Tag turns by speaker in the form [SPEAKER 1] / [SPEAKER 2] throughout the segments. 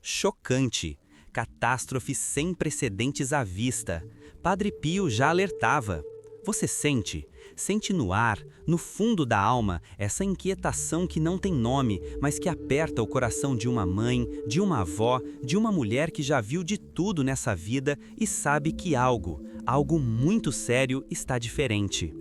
[SPEAKER 1] Chocante. Catástrofe sem precedentes à vista. Padre Pio já alertava. Você sente? Sente no ar, no fundo da alma, essa inquietação que não tem nome, mas que aperta o coração de uma mãe, de uma avó, de uma mulher que já viu de tudo nessa vida e sabe que algo muito sério está diferente.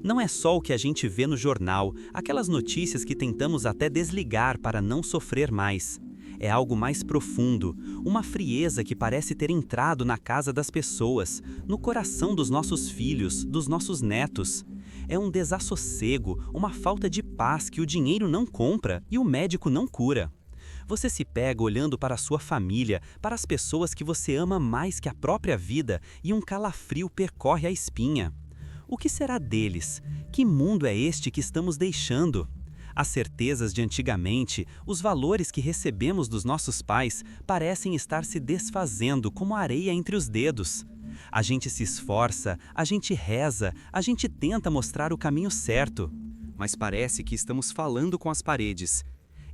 [SPEAKER 1] Não é só o que a gente vê no jornal, aquelas notícias que tentamos até desligar para não sofrer mais. É algo mais profundo, uma frieza que parece ter entrado na casa das pessoas, no coração dos nossos filhos, dos nossos netos. É um desassossego, uma falta de paz que o dinheiro não compra e o médico não cura. Você se pega olhando para a sua família, para as pessoas que você ama mais que a própria vida e um calafrio percorre a espinha. O que será deles? Que mundo é este que estamos deixando? As certezas de antigamente, os valores que recebemos dos nossos pais parecem estar se desfazendo como areia entre os dedos. A gente se esforça, a gente reza, a gente tenta mostrar o caminho certo, mas parece que estamos falando com as paredes.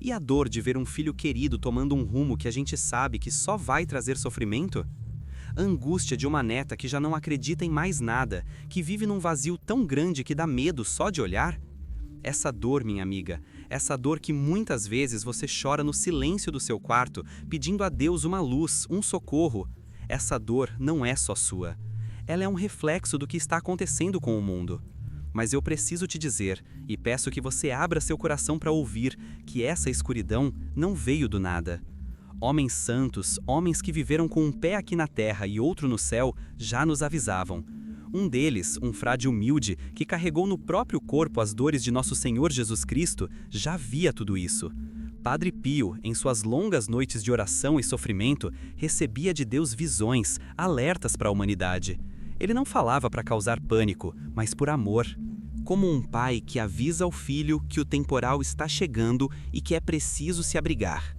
[SPEAKER 1] E a dor de ver um filho querido tomando um rumo que a gente sabe que só vai trazer sofrimento? A angústia de uma neta que já não acredita em mais nada, que vive num vazio tão grande que dá medo só de olhar? Essa dor, minha amiga, essa dor que muitas vezes você chora no silêncio do seu quarto, pedindo a Deus uma luz, um socorro. Essa dor não é só sua. Ela é um reflexo do que está acontecendo com o mundo. Mas eu preciso te dizer, e peço que você abra seu coração para ouvir, que essa escuridão não veio do nada. Homens santos, homens que viveram com um pé aqui na terra e outro no céu, já nos avisavam. Um deles, um frade humilde, que carregou no próprio corpo as dores de nosso Senhor Jesus Cristo, já via tudo isso. Padre Pio, em suas longas noites de oração e sofrimento, recebia de Deus visões, alertas para a humanidade. Ele não falava para causar pânico, mas por amor. Como um pai que avisa ao filho que o temporal está chegando e que é preciso se abrigar.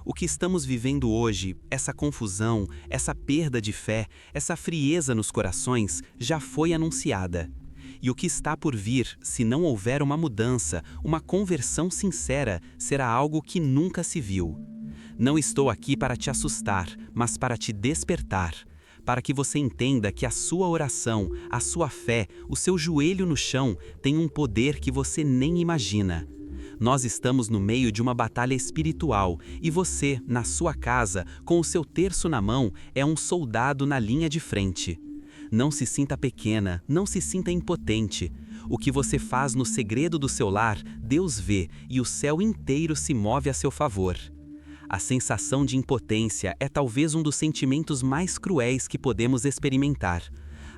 [SPEAKER 1] O que estamos vivendo hoje, essa confusão, essa perda de fé, essa frieza nos corações, já foi anunciada. E o que está por vir, se não houver uma mudança, uma conversão sincera, será algo que nunca se viu. Não estou aqui para te assustar, mas para te despertar, para que você entenda que a sua oração, a sua fé, o seu joelho no chão tem um poder que você nem imagina. Nós estamos no meio de uma batalha espiritual e você, na sua casa, com o seu terço na mão, é um soldado na linha de frente. Não se sinta pequena, não se sinta impotente. O que você faz no segredo do seu lar, Deus vê e o céu inteiro se move a seu favor. A sensação de impotência é talvez um dos sentimentos mais cruéis que podemos experimentar.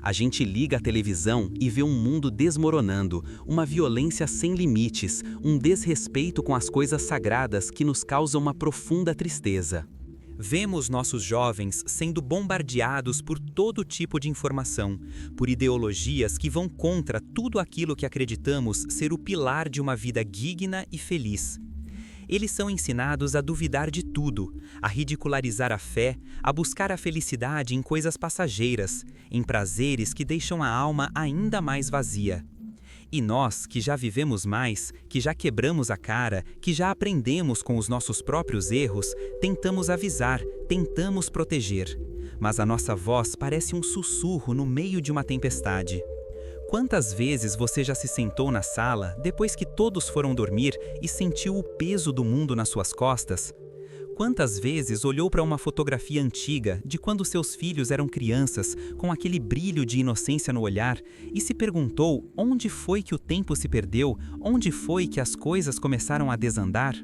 [SPEAKER 1] A gente liga a televisão e vê um mundo desmoronando, uma violência sem limites, um desrespeito com as coisas sagradas que nos causam uma profunda tristeza. Vemos nossos jovens sendo bombardeados por todo tipo de informação, por ideologias que vão contra tudo aquilo que acreditamos ser o pilar de uma vida digna e feliz. Eles são ensinados a duvidar de tudo, a ridicularizar a fé, a buscar a felicidade em coisas passageiras, em prazeres que deixam a alma ainda mais vazia. E nós, que já vivemos mais, que já quebramos a cara, que já aprendemos com os nossos próprios erros, tentamos avisar, tentamos proteger. Mas a nossa voz parece um sussurro no meio de uma tempestade. Quantas vezes você já se sentou na sala, depois que todos foram dormir, e sentiu o peso do mundo nas suas costas? Quantas vezes olhou para uma fotografia antiga, de quando seus filhos eram crianças, com aquele brilho de inocência no olhar, e se perguntou onde foi que o tempo se perdeu, onde foi que as coisas começaram a desandar?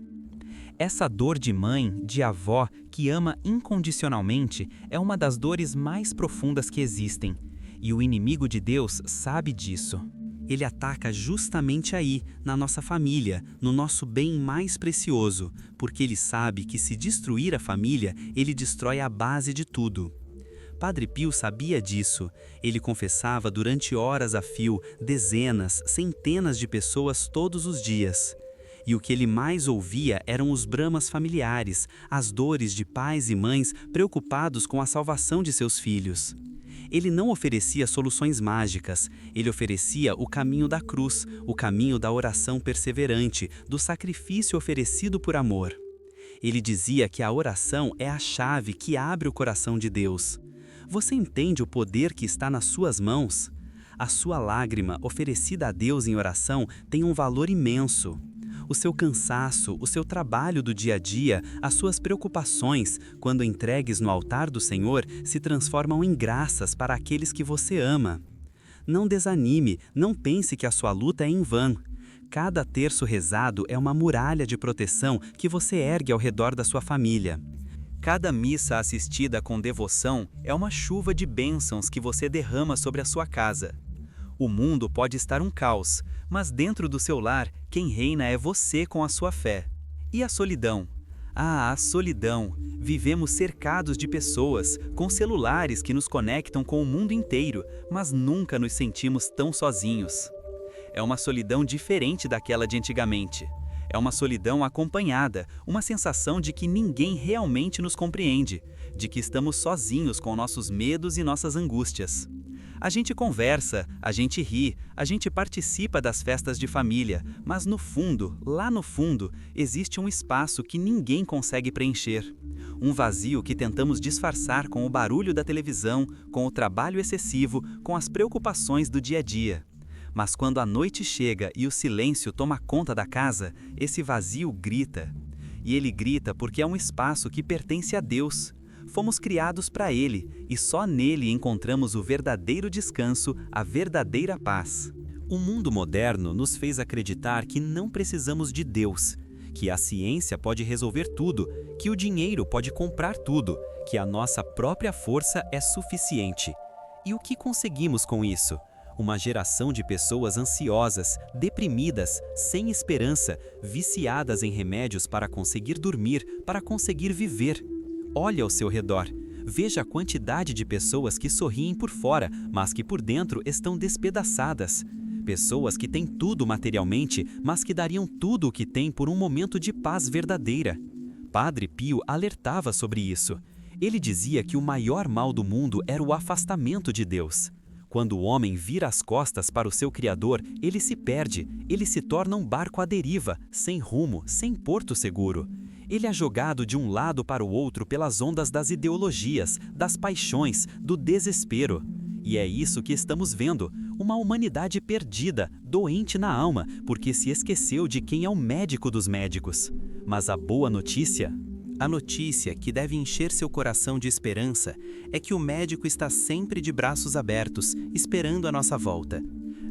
[SPEAKER 1] Essa dor de mãe, de avó, que ama incondicionalmente, é uma das dores mais profundas que existem. E o inimigo de Deus sabe disso. Ele ataca justamente aí, na nossa família, no nosso bem mais precioso, porque ele sabe que se destruir a família, ele destrói a base de tudo. Padre Pio sabia disso. Ele confessava durante horas a fio, dezenas, centenas de pessoas todos os dias. E o que ele mais ouvia eram os dramas familiares, as dores de pais e mães preocupados com a salvação de seus filhos. Ele não oferecia soluções mágicas, ele oferecia o caminho da cruz, o caminho da oração perseverante, do sacrifício oferecido por amor. Ele dizia que a oração é a chave que abre o coração de Deus. Você entende o poder que está nas suas mãos? A sua lágrima oferecida a Deus em oração tem um valor imenso. O seu cansaço, o seu trabalho do dia a dia, as suas preocupações, quando entregues no altar do Senhor, se transformam em graças para aqueles que você ama. Não desanime, não pense que a sua luta é em vão. Cada terço rezado é uma muralha de proteção que você ergue ao redor da sua família. Cada missa assistida com devoção é uma chuva de bênçãos que você derrama sobre a sua casa. O mundo pode estar um caos, mas dentro do seu lar, quem reina é você com a sua fé. E a solidão? Ah, a solidão! Vivemos cercados de pessoas, com celulares que nos conectam com o mundo inteiro, mas nunca nos sentimos tão sozinhos. É uma solidão diferente daquela de antigamente. É uma solidão acompanhada, uma sensação de que ninguém realmente nos compreende, de que estamos sozinhos com nossos medos e nossas angústias. A gente conversa, a gente ri, a gente participa das festas de família, mas no fundo, lá no fundo, existe um espaço que ninguém consegue preencher. Um vazio que tentamos disfarçar com o barulho da televisão, com o trabalho excessivo, com as preocupações do dia a dia. Mas quando a noite chega e o silêncio toma conta da casa, esse vazio grita. E ele grita porque é um espaço que pertence a Deus. Fomos criados para Ele, e só nele encontramos o verdadeiro descanso, a verdadeira paz. O mundo moderno nos fez acreditar que não precisamos de Deus, que a ciência pode resolver tudo, que o dinheiro pode comprar tudo, que a nossa própria força é suficiente. E o que conseguimos com isso? Uma geração de pessoas ansiosas, deprimidas, sem esperança, viciadas em remédios para conseguir dormir, para conseguir viver. Olhe ao seu redor. Veja a quantidade de pessoas que sorriem por fora, mas que por dentro estão despedaçadas. Pessoas que têm tudo materialmente, mas que dariam tudo o que têm por um momento de paz verdadeira. Padre Pio alertava sobre isso. Ele dizia que o maior mal do mundo era o afastamento de Deus. Quando o homem vira as costas para o seu Criador, ele se perde, ele se torna um barco à deriva, sem rumo, sem porto seguro. Ele é jogado de um lado para o outro pelas ondas das ideologias, das paixões, do desespero. E é isso que estamos vendo, uma humanidade perdida, doente na alma, porque se esqueceu de quem é o médico dos médicos. Mas a boa notícia... A notícia que deve encher seu coração de esperança é que o médico está sempre de braços abertos, esperando a nossa volta.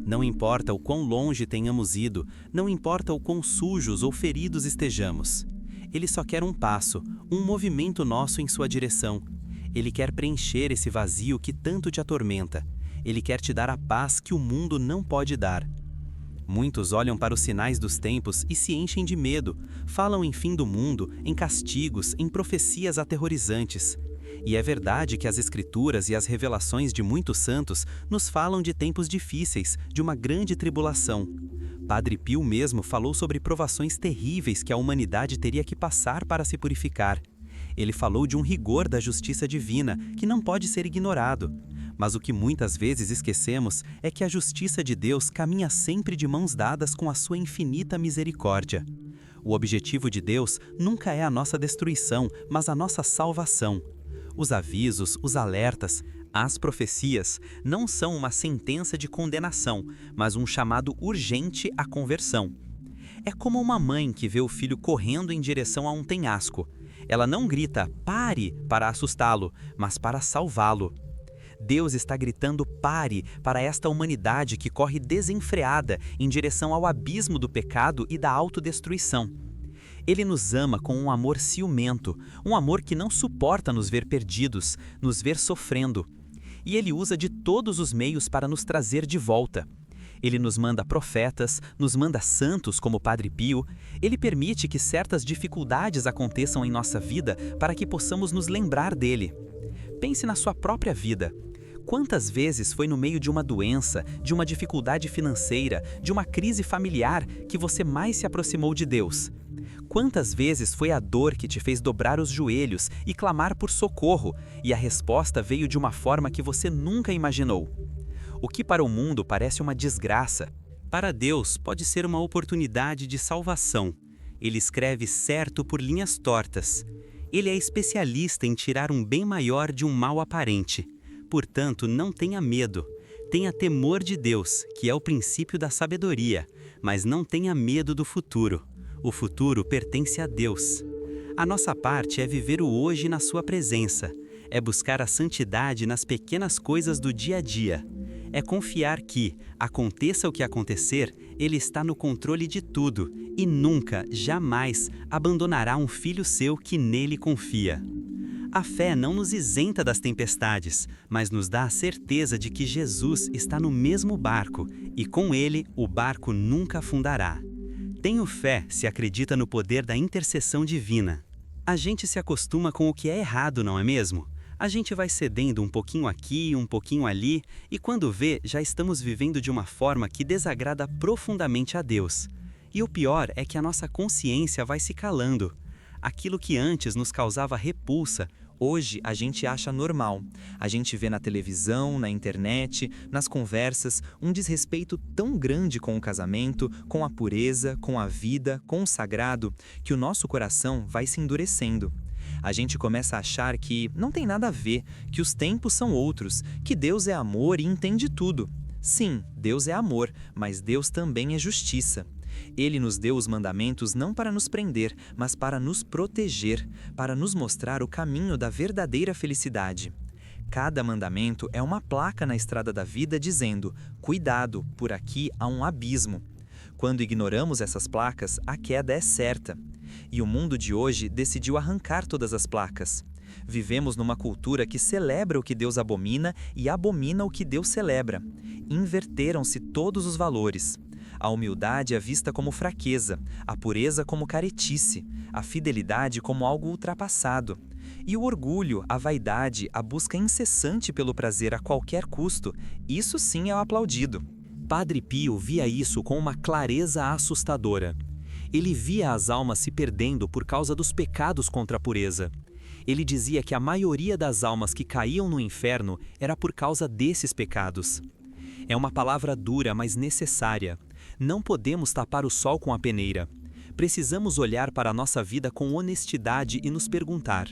[SPEAKER 1] Não importa o quão longe tenhamos ido, não importa o quão sujos ou feridos estejamos. Ele só quer um passo, um movimento nosso em sua direção. Ele quer preencher esse vazio que tanto te atormenta. Ele quer te dar a paz que o mundo não pode dar. Muitos olham para os sinais dos tempos e se enchem de medo, falam em fim do mundo, em castigos, em profecias aterrorizantes. E é verdade que as escrituras e as revelações de muitos santos nos falam de tempos difíceis, de uma grande tribulação. Padre Pio mesmo falou sobre provações terríveis que a humanidade teria que passar para se purificar. Ele falou de um rigor da justiça divina que não pode ser ignorado. Mas o que muitas vezes esquecemos é que a justiça de Deus caminha sempre de mãos dadas com a sua infinita misericórdia. O objetivo de Deus nunca é a nossa destruição, mas a nossa salvação. Os avisos, os alertas, as profecias não são uma sentença de condenação, mas um chamado urgente à conversão. É como uma mãe que vê o filho correndo em direção a um penhasco. Ela não grita "pare" para assustá-lo, mas para salvá-lo. Deus está gritando "pare" para esta humanidade que corre desenfreada em direção ao abismo do pecado e da autodestruição. Ele nos ama com um amor ciumento, um amor que não suporta nos ver perdidos, nos ver sofrendo. E Ele usa de todos os meios para nos trazer de volta. Ele nos manda profetas, nos manda santos como Padre Pio. Ele permite que certas dificuldades aconteçam em nossa vida para que possamos nos lembrar dele. Pense na sua própria vida. Quantas vezes foi no meio de uma doença, de uma dificuldade financeira, de uma crise familiar que você mais se aproximou de Deus? Quantas vezes foi a dor que te fez dobrar os joelhos e clamar por socorro, e a resposta veio de uma forma que você nunca imaginou? O que para o mundo parece uma desgraça, para Deus pode ser uma oportunidade de salvação. Ele escreve certo por linhas tortas. Ele é especialista em tirar um bem maior de um mal aparente. Portanto, não tenha medo. Tenha temor de Deus, que é o princípio da sabedoria, mas não tenha medo do futuro. O futuro pertence a Deus. A nossa parte é viver o hoje na sua presença. É buscar a santidade nas pequenas coisas do dia a dia. É confiar que, aconteça o que acontecer, Ele está no controle de tudo e nunca, jamais, abandonará um filho seu que nele confia. A fé não nos isenta das tempestades, mas nos dá a certeza de que Jesus está no mesmo barco e com Ele o barco nunca afundará. Tenho fé se acredita no poder da intercessão divina. A gente se acostuma com o que é errado, não é mesmo? A gente vai cedendo um pouquinho aqui, um pouquinho ali, e quando vê, já estamos vivendo de uma forma que desagrada profundamente a Deus. E o pior é que a nossa consciência vai se calando. Aquilo que antes nos causava repulsa, hoje a gente acha normal. A gente vê na televisão, na internet, nas conversas, um desrespeito tão grande com o casamento, com a pureza, com a vida, com o sagrado, que o nosso coração vai se endurecendo. A gente começa a achar que não tem nada a ver, que os tempos são outros, que Deus é amor e entende tudo. Sim, Deus é amor, mas Deus também é justiça. Ele nos deu os mandamentos não para nos prender, mas para nos proteger, para nos mostrar o caminho da verdadeira felicidade. Cada mandamento é uma placa na estrada da vida dizendo: cuidado, por aqui há um abismo. Quando ignoramos essas placas, a queda é certa. E o mundo de hoje decidiu arrancar todas as placas. Vivemos numa cultura que celebra o que Deus abomina e abomina o que Deus celebra. Inverteram-se todos os valores. A humildade é vista como fraqueza, a pureza como caretice, a fidelidade como algo ultrapassado. E o orgulho, a vaidade, a busca incessante pelo prazer a qualquer custo, isso sim é o aplaudido.
[SPEAKER 2] Padre Pio via isso com uma clareza assustadora. Ele via as almas se perdendo por causa dos pecados contra a pureza. Ele dizia que a maioria das almas que caíam no inferno era por causa desses pecados. É uma palavra dura, mas necessária. Não podemos tapar o sol com a peneira. Precisamos olhar para a nossa vida com honestidade e nos perguntar: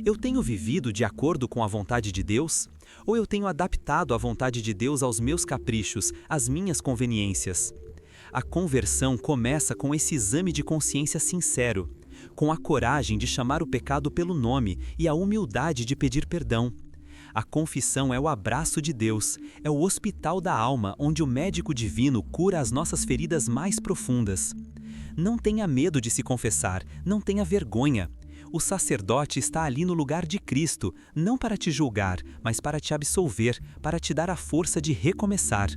[SPEAKER 2] eu tenho vivido de acordo com a vontade de Deus? Ou eu tenho adaptado a vontade de Deus aos meus caprichos, às minhas conveniências? A conversão começa com esse exame de consciência sincero, com a coragem de chamar o pecado pelo nome e a humildade de pedir perdão. A confissão é o abraço de Deus, é o hospital da alma onde o médico divino cura as nossas feridas mais profundas. Não tenha medo de se confessar, não tenha vergonha. O sacerdote está ali no lugar de Cristo, não para te julgar, mas para te absolver, para te dar a força de recomeçar.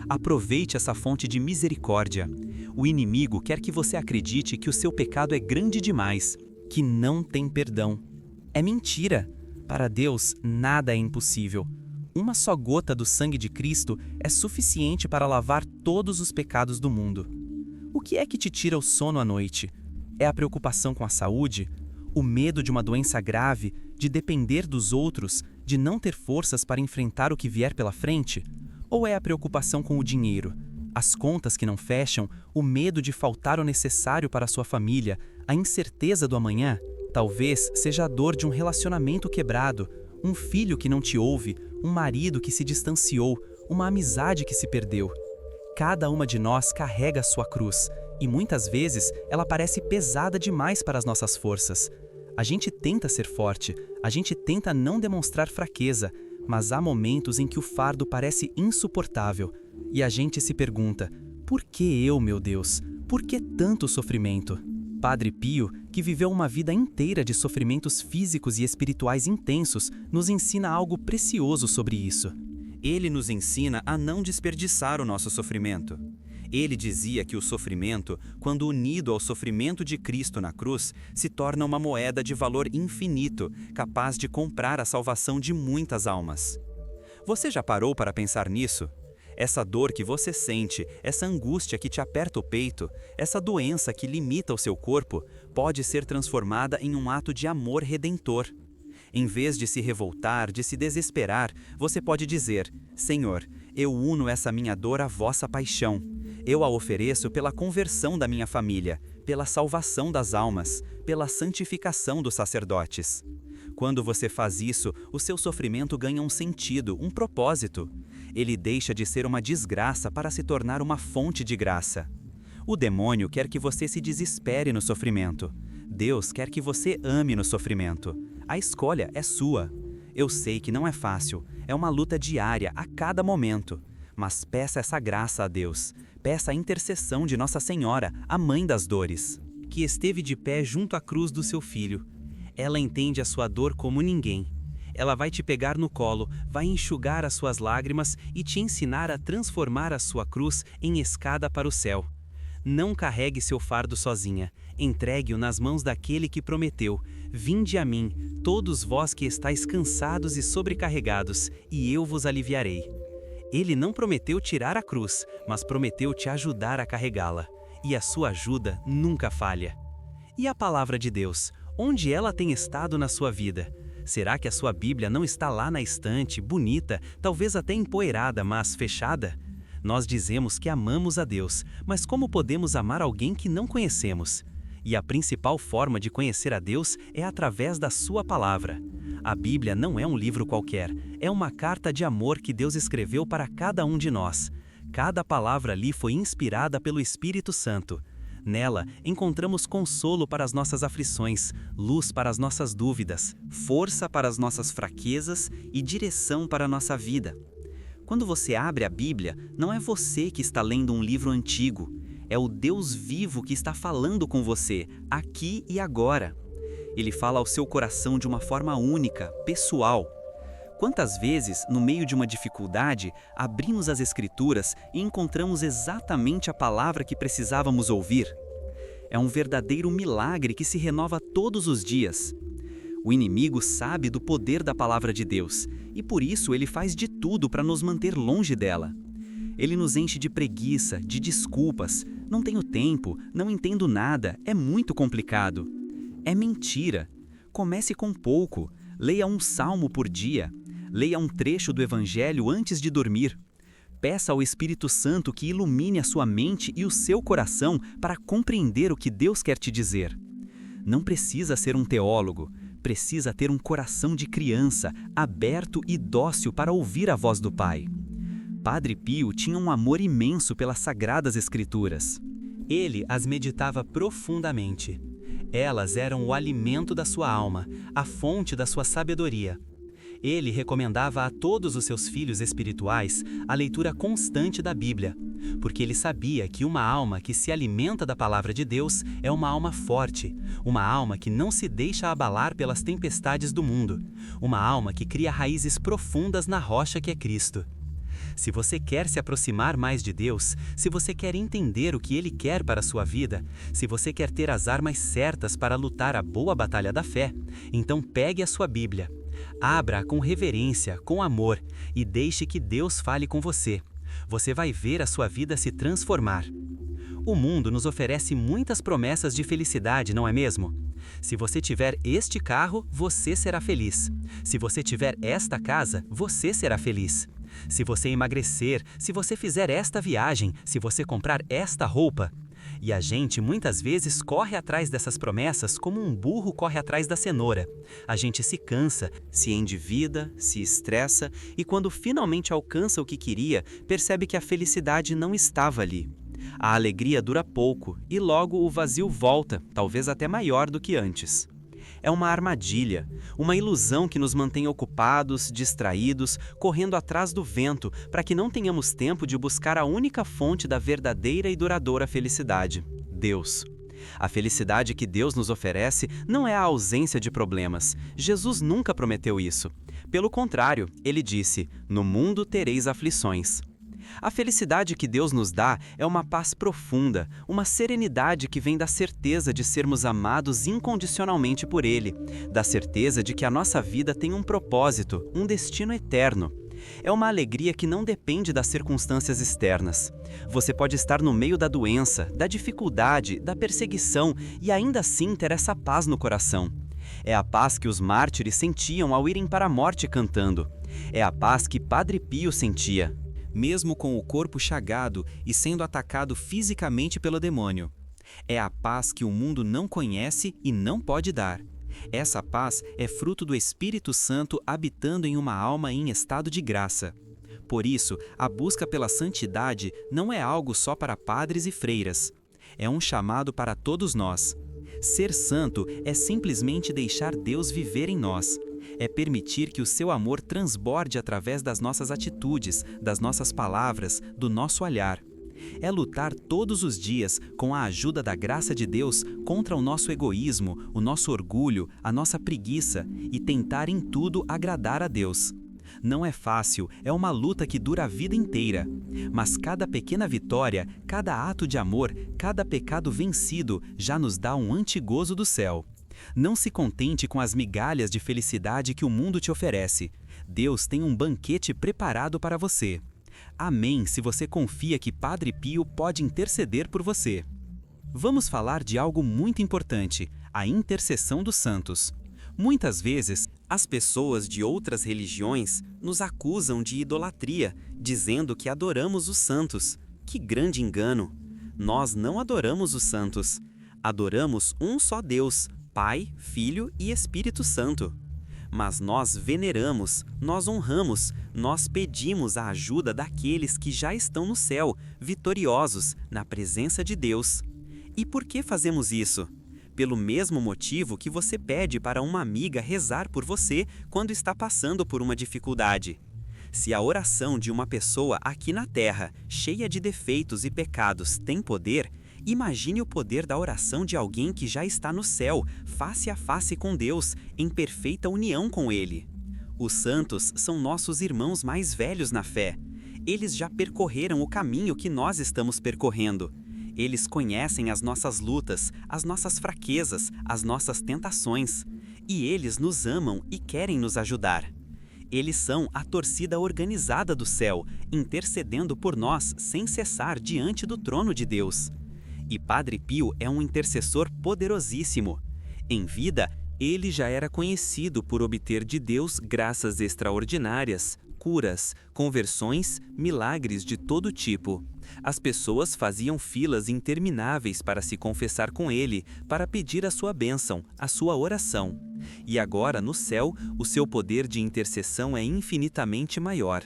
[SPEAKER 2] Aproveite essa fonte de misericórdia. O inimigo quer que você acredite que o seu pecado é grande demais, que não tem perdão. É mentira. Para Deus, nada é impossível. Uma só gota do sangue de Cristo é suficiente para lavar todos os pecados do mundo. O que é que te tira o sono à noite? É a preocupação com a saúde? O medo de uma doença grave, de depender dos outros, de não ter forças para enfrentar o que vier pela frente? Ou é a preocupação com o dinheiro, as contas que não fecham, o medo de faltar o necessário para a sua família, a incerteza do amanhã? Talvez seja a dor de um relacionamento quebrado, um filho que não te ouve, um marido que se distanciou, uma amizade que se perdeu. Cada uma de nós carrega a sua cruz, e muitas vezes ela parece pesada demais para as nossas forças. A gente tenta ser forte, a gente tenta não demonstrar fraqueza, mas há momentos em que o fardo parece insuportável, e a gente se pergunta: por que eu, meu Deus? Por que tanto sofrimento? Padre Pio, que viveu uma vida inteira de sofrimentos físicos e espirituais intensos, nos ensina algo precioso sobre isso.
[SPEAKER 1] Ele nos ensina a não desperdiçar o nosso sofrimento. Ele dizia que o sofrimento, quando unido ao sofrimento de Cristo na cruz, se torna uma moeda de valor infinito, capaz de comprar a salvação de muitas almas. Você já parou para pensar nisso? Essa dor que você sente, essa angústia que te aperta o peito, essa doença que limita o seu corpo, pode ser transformada em um ato de amor redentor. Em vez de se revoltar, de se desesperar, você pode dizer: Senhor, eu uno essa minha dor à vossa paixão. Eu a ofereço pela conversão da minha família, pela salvação das almas, pela santificação dos sacerdotes. Quando você faz isso, o seu sofrimento ganha um sentido, um propósito. Ele deixa de ser uma desgraça para se tornar uma fonte de graça. O demônio quer que você se desespere no sofrimento. Deus quer que você ame no sofrimento. A escolha é sua. Eu sei que não é fácil, é uma luta diária a cada momento. Mas peça essa graça a Deus. Peça a intercessão de Nossa Senhora, a Mãe das Dores, que esteve de pé junto à cruz do seu filho. Ela entende a sua dor como ninguém. Ela vai te pegar no colo, vai enxugar as suas lágrimas e te ensinar a transformar a sua cruz em escada para o céu. Não carregue seu fardo sozinha, entregue-o nas mãos daquele que prometeu: vinde a mim, todos vós que estáis cansados e sobrecarregados, e eu vos aliviarei. Ele não prometeu tirar a cruz, mas prometeu te ajudar a carregá-la, e a sua ajuda nunca falha. E a palavra de Deus, onde ela tem estado na sua vida? Será que a sua Bíblia não está lá na estante, bonita, talvez até empoeirada, mas fechada? Nós dizemos que amamos a Deus, mas como podemos amar alguém que não conhecemos? E a principal forma de conhecer a Deus é através da sua palavra. A Bíblia não é um livro qualquer, é uma carta de amor que Deus escreveu para cada um de nós. Cada palavra ali foi inspirada pelo Espírito Santo. Nela, encontramos consolo para as nossas aflições, luz para as nossas dúvidas, força para as nossas fraquezas e direção para a nossa vida. Quando você abre a Bíblia, não é você que está lendo um livro antigo, é o Deus vivo que está falando com você, aqui e agora. Ele fala ao seu coração de uma forma única, pessoal. Quantas vezes, no meio de uma dificuldade, abrimos as Escrituras e encontramos exatamente a palavra que precisávamos ouvir? É um verdadeiro milagre que se renova todos os dias. O inimigo sabe do poder da palavra de Deus, e por isso ele faz de tudo para nos manter longe dela. Ele nos enche de preguiça, de desculpas. Não tenho tempo, não entendo nada, é muito complicado. É mentira. Comece com pouco. Leia um salmo por dia. Leia um trecho do Evangelho antes de dormir. Peça ao Espírito Santo que ilumine a sua mente e o seu coração para compreender o que Deus quer te dizer. Não precisa ser um teólogo. Precisa ter um coração de criança, aberto e dócil para ouvir a voz do Pai. Padre Pio tinha um amor imenso pelas Sagradas Escrituras. Ele as meditava profundamente. Elas eram o alimento da sua alma, a fonte da sua sabedoria. Ele recomendava a todos os seus filhos espirituais a leitura constante da Bíblia, porque ele sabia que uma alma que se alimenta da palavra de Deus é uma alma forte, uma alma que não se deixa abalar pelas tempestades do mundo, uma alma que cria raízes profundas na rocha que é Cristo. Se você quer se aproximar mais de Deus, se você quer entender o que Ele quer para a sua vida, se você quer ter as armas certas para lutar a boa batalha da fé, então pegue a sua Bíblia, abra-a com reverência, com amor e deixe que Deus fale com você. Você vai ver a sua vida se transformar. O mundo nos oferece muitas promessas de felicidade, não é mesmo? Se você tiver este carro, você será feliz. Se você tiver esta casa, você será feliz. Se você emagrecer, se você fizer esta viagem, se você comprar esta roupa. E a gente muitas vezes corre atrás dessas promessas como um burro corre atrás da cenoura. A gente se cansa, se endivida, se estressa e quando finalmente alcança o que queria, percebe que a felicidade não estava ali. A alegria dura pouco e logo o vazio volta, talvez até maior do que antes. É uma armadilha, uma ilusão que nos mantém ocupados, distraídos, correndo atrás do vento, para que não tenhamos tempo de buscar a única fonte da verdadeira e duradoura felicidade, Deus. A felicidade que Deus nos oferece não é a ausência de problemas. Jesus nunca prometeu isso. Pelo contrário, ele disse: "No mundo tereis aflições." A felicidade que Deus nos dá é uma paz profunda, uma serenidade que vem da certeza de sermos amados incondicionalmente por Ele, da certeza de que a nossa vida tem um propósito, um destino eterno. É uma alegria que não depende das circunstâncias externas. Você pode estar no meio da doença, da dificuldade, da perseguição e ainda assim ter essa paz no coração. É a paz que os mártires sentiam ao irem para a morte cantando. É a paz que Padre Pio sentia.
[SPEAKER 2] mesmo com o corpo chagado e sendo atacado fisicamente pelo demônio. É a paz que o mundo não conhece e não pode dar. Essa paz é fruto do Espírito Santo habitando em uma alma em estado de graça. Por isso, a busca pela santidade não é algo só para padres e freiras. É um chamado para todos nós. Ser santo é simplesmente deixar Deus viver em nós. É permitir que o seu amor transborde através das nossas atitudes, das nossas palavras, do nosso olhar. É lutar todos os dias, com a ajuda da graça de Deus, contra o nosso egoísmo, o nosso orgulho, a nossa preguiça e tentar em tudo agradar a Deus. Não é fácil, é uma luta que dura a vida inteira. Mas cada pequena vitória, cada ato de amor, cada pecado vencido já nos dá um antigozo do céu. Não se contente com as migalhas de felicidade que o mundo te oferece. Deus tem um banquete preparado para você. Amém, se você confia que Padre Pio pode interceder por você. Vamos falar de algo muito importante, a intercessão dos santos. Muitas vezes, as pessoas de outras religiões nos acusam de idolatria, dizendo que adoramos os santos. Que grande engano! Nós não adoramos os santos. Adoramos um só Deus, Pai, Filho e Espírito Santo. Mas nós veneramos, nós honramos, nós pedimos a ajuda daqueles que já estão no céu, vitoriosos, na presença de Deus. E por que fazemos isso? Pelo mesmo motivo que você pede para uma amiga rezar por você quando está passando por uma dificuldade. Se a oração de uma pessoa aqui na Terra, cheia de defeitos e pecados, tem poder, imagine o poder da oração de alguém que já está no céu, face a face com Deus, em perfeita união com Ele. Os santos são nossos irmãos mais velhos na fé. Eles já percorreram o caminho que nós estamos percorrendo. Eles conhecem as nossas lutas, as nossas fraquezas, as nossas tentações. E eles nos amam e querem nos ajudar. Eles são a torcida organizada do céu, intercedendo por nós sem cessar diante do trono de Deus. E Padre Pio é um intercessor poderosíssimo. Em vida, ele já era conhecido por obter de Deus graças extraordinárias, curas, conversões, milagres de todo tipo. As pessoas faziam filas intermináveis para se confessar com ele, para pedir a sua bênção, a sua oração. E agora, no céu, o seu poder de intercessão é infinitamente maior.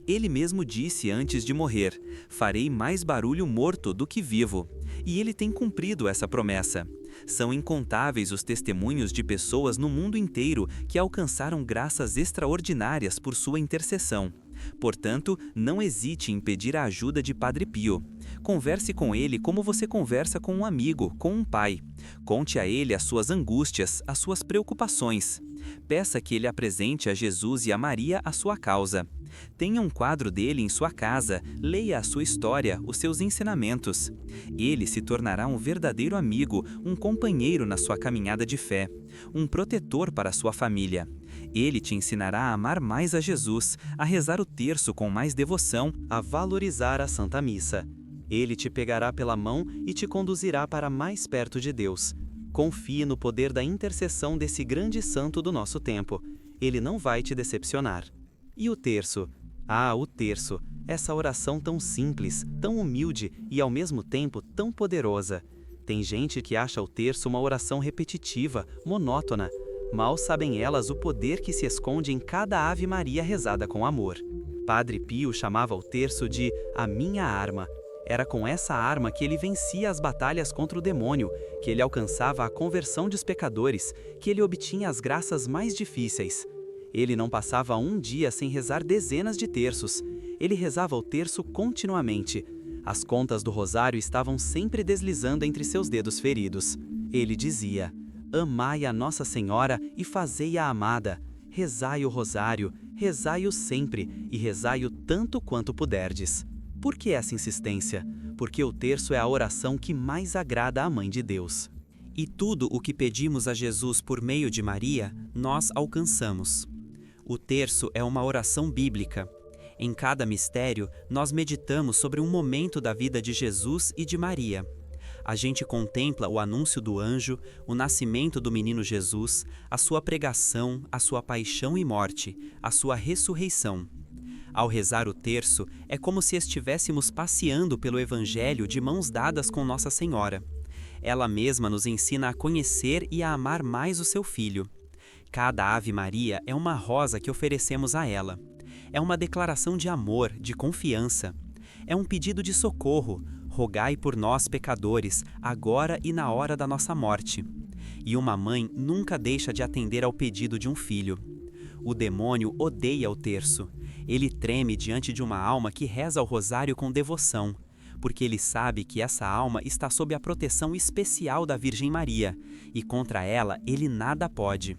[SPEAKER 2] Ele mesmo disse antes de morrer: farei mais barulho morto do que vivo. E ele tem cumprido essa promessa. São incontáveis os testemunhos de pessoas no mundo inteiro que alcançaram graças extraordinárias por sua intercessão. Portanto, não hesite em pedir a ajuda de Padre Pio. Converse com ele como você conversa com um amigo, com um pai. Conte a ele as suas angústias, as suas preocupações. Peça que ele apresente a Jesus e a Maria a sua causa. Tenha um quadro dele em sua casa, leia a sua história, os seus ensinamentos. Ele se tornará um verdadeiro amigo, um companheiro na sua caminhada de fé, um protetor para a sua família. Ele te ensinará a amar mais a Jesus, a rezar o terço com mais devoção, a valorizar a Santa Missa. Ele te pegará pela mão e te conduzirá para mais perto de Deus. Confie no poder da intercessão desse grande santo do nosso tempo. Ele não vai te decepcionar. E o terço? Ah, o terço, essa oração tão simples, tão humilde e ao mesmo tempo tão poderosa. Tem gente que acha o terço uma oração repetitiva, monótona. Mal sabem elas o poder que se esconde em cada Ave Maria rezada com amor. Padre Pio chamava o terço de a minha arma. Era com essa arma que ele vencia as batalhas contra o demônio, que ele alcançava a conversão dos pecadores, que ele obtinha as graças mais difíceis. Ele não passava um dia sem rezar dezenas de terços. Ele rezava o terço continuamente. As contas do rosário estavam sempre deslizando entre seus dedos feridos. Ele dizia: amai a Nossa Senhora e fazei-a amada. Rezai o rosário, rezai-o sempre e rezai-o tanto quanto puderdes. Por que essa insistência? Porque o terço é a oração que mais agrada à Mãe de Deus. E tudo o que pedimos a Jesus por meio de Maria, nós alcançamos. O terço é uma oração bíblica. Em cada mistério, nós meditamos sobre um momento da vida de Jesus e de Maria. A gente contempla o anúncio do anjo, o nascimento do menino Jesus, a sua pregação, a sua paixão e morte, a sua ressurreição.
[SPEAKER 1] Ao rezar o terço, é como se estivéssemos passeando pelo Evangelho de mãos dadas com Nossa Senhora. Ela mesma nos ensina a conhecer e a amar mais o seu Filho. Cada Ave Maria é uma rosa que oferecemos a ela. É uma declaração de amor, de confiança. É um pedido de socorro. Rogai por nós, pecadores, agora e na hora da nossa morte. E uma mãe nunca deixa de atender ao pedido de um filho. O demônio odeia o terço. Ele treme diante de uma alma que reza o rosário com devoção, porque ele sabe que essa alma está sob a proteção especial da Virgem Maria, e contra ela ele nada pode.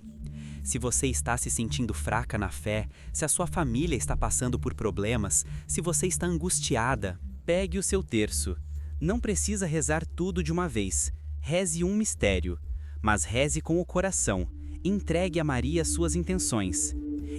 [SPEAKER 1] Se você está se sentindo fraca na fé, se a sua família está passando por problemas, se você está angustiada, pegue o seu terço. Não precisa rezar tudo de uma vez. Reze um mistério, mas reze com o coração. Entregue a Maria suas intenções.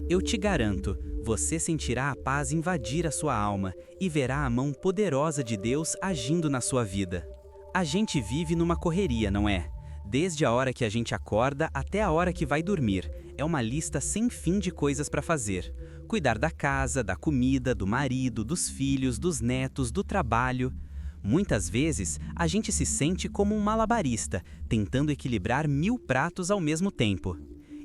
[SPEAKER 1] Eu te garanto, você sentirá a paz invadir a sua alma e verá a mão poderosa de Deus agindo na sua vida. A gente vive numa correria, não é? Desde a hora que a gente acorda até a hora que vai dormir. É uma lista sem fim de coisas para fazer. Cuidar da casa, da comida, do marido, dos filhos, dos netos, do trabalho. Muitas vezes, a gente se sente como um malabarista, tentando equilibrar 1000 pratos ao mesmo tempo.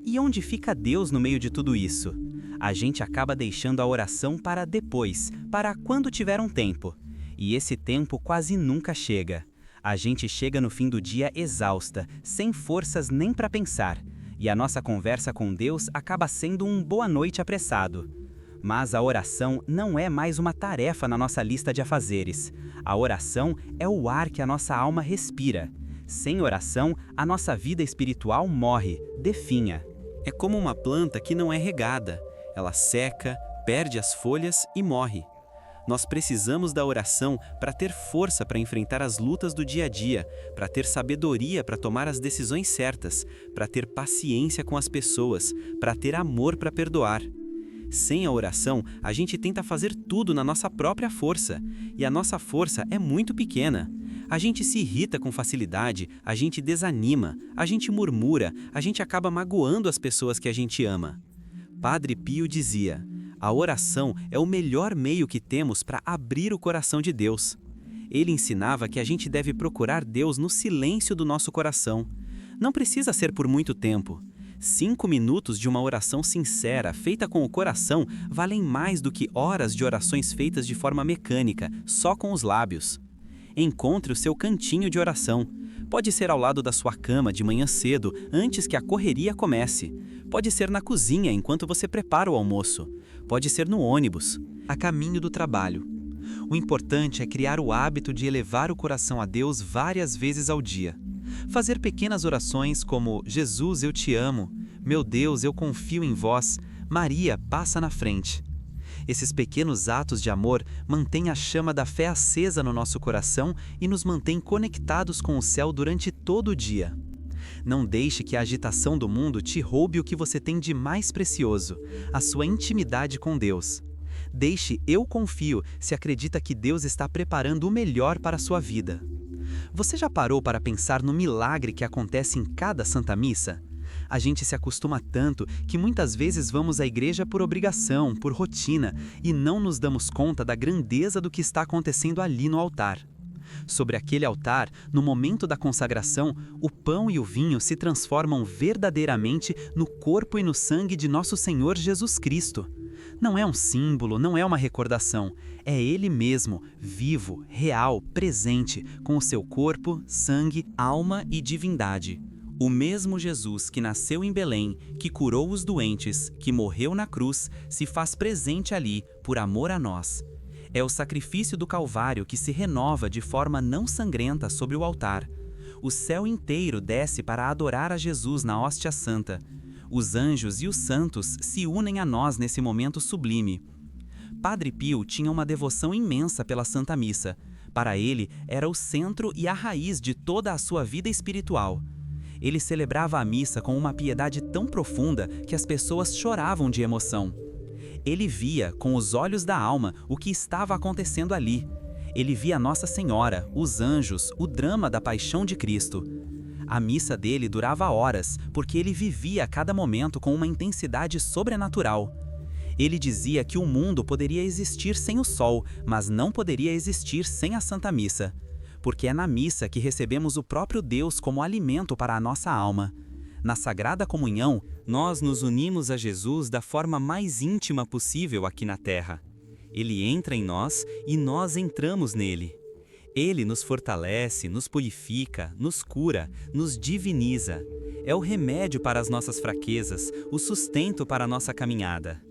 [SPEAKER 1] E onde fica Deus no meio de tudo isso? A gente acaba deixando a oração para depois, para quando tiver um tempo. E esse tempo quase nunca chega. A gente chega no fim do dia exausta, sem forças nem para pensar. E a nossa conversa com Deus acaba sendo um boa noite apressado. Mas a oração não é mais uma tarefa na nossa lista de afazeres. A oração é o ar que a nossa alma respira. Sem oração, a nossa vida espiritual morre, definha. É como uma planta que não é regada. Ela seca, perde as folhas e morre. Nós precisamos da oração para ter força para enfrentar as lutas do dia a dia, para ter sabedoria para tomar as decisões certas, para ter paciência com as pessoas, para ter amor para perdoar. Sem a oração, a gente tenta fazer tudo na nossa própria força, e a nossa força é muito pequena. A gente se irrita com facilidade, a gente desanima, a gente murmura, a gente acaba magoando as pessoas que a gente ama. Padre Pio dizia: a oração é o melhor meio que temos para abrir o coração de Deus. Ele ensinava que a gente deve procurar Deus no silêncio do nosso coração. Não precisa ser por muito tempo. 5 minutos de uma oração sincera, feita com o coração, valem mais do que horas de orações feitas de forma mecânica, só com os lábios. Encontre o seu cantinho de oração. Pode ser ao lado da sua cama de manhã cedo, antes que a correria comece. Pode ser na cozinha enquanto você prepara o almoço. Pode ser no ônibus, a caminho do trabalho. O importante é criar o hábito de elevar o coração a Deus várias vezes ao dia. Fazer pequenas orações como: Jesus, eu te amo, meu Deus, eu confio em vós, Maria, passa na frente. Esses pequenos atos de amor mantêm a chama da fé acesa no nosso coração e nos mantêm conectados com o céu durante todo o dia. Não deixe que a agitação do mundo te roube o que você tem de mais precioso, a sua intimidade com Deus. Deixe Eu Confio se acredita que Deus está preparando o melhor para a sua vida. Você já parou para pensar no milagre que acontece em cada Santa Missa? A gente se acostuma tanto que muitas vezes vamos à igreja por obrigação, por rotina, e não nos damos conta da grandeza do que está acontecendo ali no altar. Sobre aquele altar, no momento da consagração, o pão e o vinho se transformam verdadeiramente no corpo e no sangue de nosso Senhor Jesus Cristo. Não é um símbolo, não é uma recordação, é Ele mesmo, vivo, real, presente, com o seu corpo, sangue, alma e divindade. O mesmo Jesus que nasceu em Belém, que curou os doentes, que morreu na cruz, se faz presente ali, por amor a nós. É o sacrifício do Calvário que se renova de forma não sangrenta sobre o altar. O céu inteiro desce para adorar a Jesus na hóstia santa. Os anjos e os santos se unem a nós nesse momento sublime. Padre Pio tinha uma devoção imensa pela Santa Missa. Para ele, era o centro e a raiz de toda a sua vida espiritual. Ele celebrava a missa com uma piedade tão profunda que as pessoas choravam de emoção. Ele via, com os olhos da alma, o que estava acontecendo ali. Ele via Nossa Senhora, os anjos, o drama da paixão de Cristo. A missa dele durava horas, porque ele vivia a cada momento com uma intensidade sobrenatural. Ele dizia que o mundo poderia existir sem o sol, mas não poderia existir sem a Santa Missa. Porque é na missa que recebemos o próprio Deus como alimento para a nossa alma. Na Sagrada Comunhão, nós nos unimos a Jesus da forma mais íntima possível aqui na Terra. Ele entra em nós e nós entramos nele. Ele nos fortalece, nos purifica, nos cura, nos diviniza. É o remédio para as nossas fraquezas, o sustento para a nossa caminhada.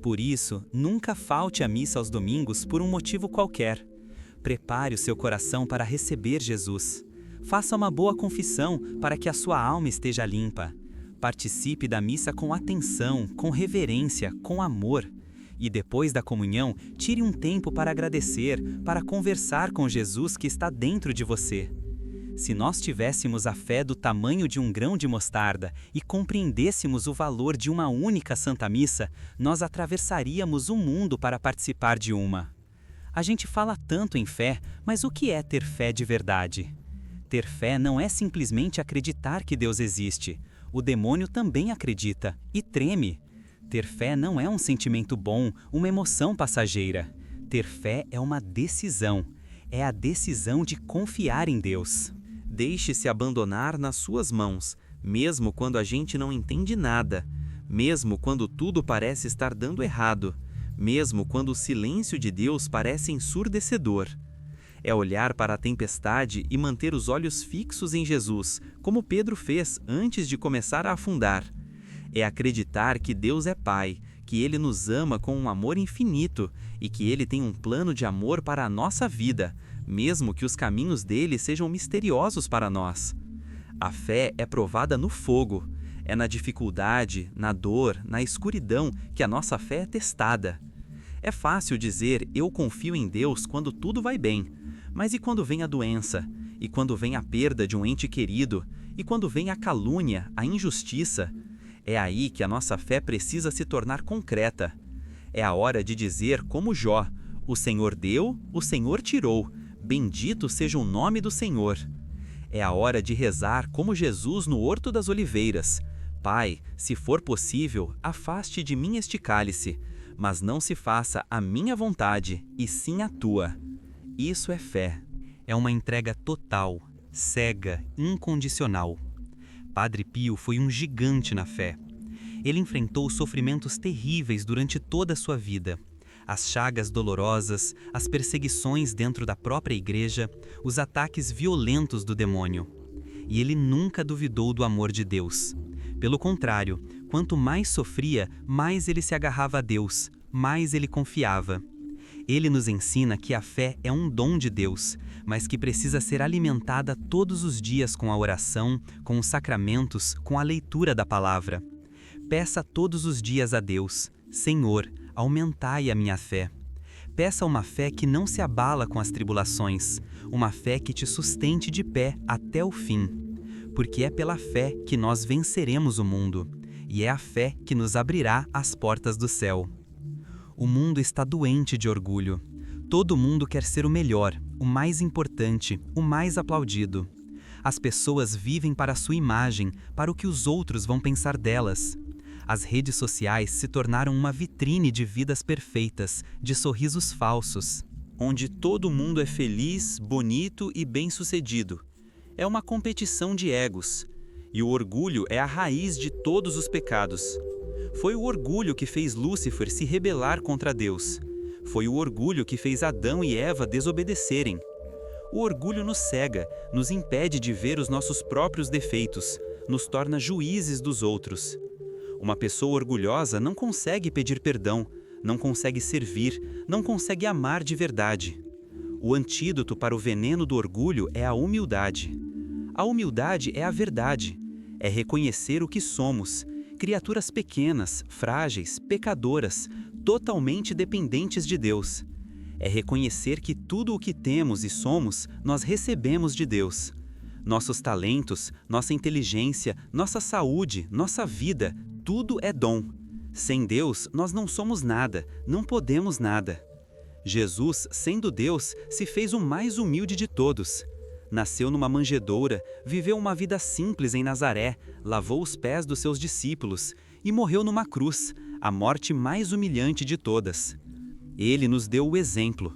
[SPEAKER 1] Por isso, nunca falte à missa aos domingos por um motivo qualquer. Prepare o seu coração para receber Jesus. Faça uma boa confissão para que a sua alma esteja limpa. Participe da missa com atenção, com reverência, com amor. E depois da comunhão, tire um tempo para agradecer, para conversar com Jesus que está dentro de você. Se nós tivéssemos a fé do tamanho de um grão de mostarda e compreendêssemos o valor de uma única Santa Missa, nós atravessaríamos o mundo para participar de uma. A gente fala tanto em fé, mas o que é ter fé de verdade? Ter fé não é simplesmente acreditar que Deus existe. O demônio também acredita e treme. Ter fé não é um sentimento bom, uma emoção passageira. Ter fé é uma decisão. É a decisão de confiar em Deus. Deixe-se abandonar nas suas mãos, mesmo quando a gente não entende nada, mesmo quando tudo parece estar dando errado, mesmo quando o silêncio de Deus parece ensurdecedor. É olhar para a tempestade e manter os olhos fixos em Jesus, como Pedro fez antes de começar a afundar. É acreditar que Deus é Pai, que Ele nos ama com um amor infinito e que Ele tem um plano de amor para a nossa vida, mesmo que os caminhos dele sejam misteriosos para nós. A fé é provada no fogo. É na dificuldade, na dor, na escuridão que a nossa fé é testada. É fácil dizer eu confio em Deus quando tudo vai bem, mas e quando vem a doença? E quando vem a perda de um ente querido? E quando vem a calúnia, a injustiça? É aí que a nossa fé precisa se tornar concreta. É a hora de dizer como Jó: o Senhor deu, o Senhor tirou, bendito seja o nome do Senhor. É a hora de rezar como Jesus no Horto das Oliveiras: Pai, se for possível, afaste de mim este cálice, mas não se faça a minha vontade, e sim a tua. Isso é fé. É uma entrega total, cega, incondicional. Padre Pio foi um gigante na fé. Ele enfrentou sofrimentos terríveis durante toda a sua vida. As chagas dolorosas, as perseguições dentro da própria igreja, os ataques violentos do demônio. E ele nunca duvidou do amor de Deus. Pelo contrário, quanto mais sofria, mais ele se agarrava a Deus, mais ele confiava. Ele nos ensina que a fé é um dom de Deus, mas que precisa ser alimentada todos os dias com a oração, com os sacramentos, com a leitura da palavra. Peça todos os dias a Deus: Senhor, aumentai a minha fé. Peça uma fé que não se abala com as tribulações, uma fé que te sustente de pé até o fim. Porque é pela fé que nós venceremos o mundo, e é a fé que nos abrirá as portas do céu. O mundo está doente de orgulho. Todo mundo quer ser o melhor, o mais importante, o mais aplaudido. As pessoas vivem para a sua imagem, para o que os outros vão pensar delas. As redes sociais se tornaram uma vitrine de vidas perfeitas, de sorrisos falsos, onde todo mundo é feliz, bonito e bem-sucedido. É uma competição de egos. E o orgulho é a raiz de todos os pecados. Foi o orgulho que fez Lúcifer se rebelar contra Deus. Foi o orgulho que fez Adão e Eva desobedecerem. O orgulho nos cega, nos impede de ver os nossos próprios defeitos, nos torna juízes dos outros. Uma pessoa orgulhosa não consegue pedir perdão, não consegue servir, não consegue amar de verdade. O antídoto para o veneno do orgulho é a humildade. A humildade é a verdade, é reconhecer o que somos, criaturas pequenas, frágeis, pecadoras, totalmente dependentes de Deus. É reconhecer que tudo o que temos e somos, nós recebemos de Deus. Nossos talentos, nossa inteligência, nossa saúde, nossa vida, tudo é dom. Sem Deus, nós não somos nada, não podemos nada. Jesus, sendo Deus, se fez o mais humilde de todos. Nasceu numa manjedoura, viveu uma vida simples em Nazaré, lavou os pés dos seus discípulos e morreu numa cruz, a morte mais humilhante de todas. Ele nos deu o exemplo.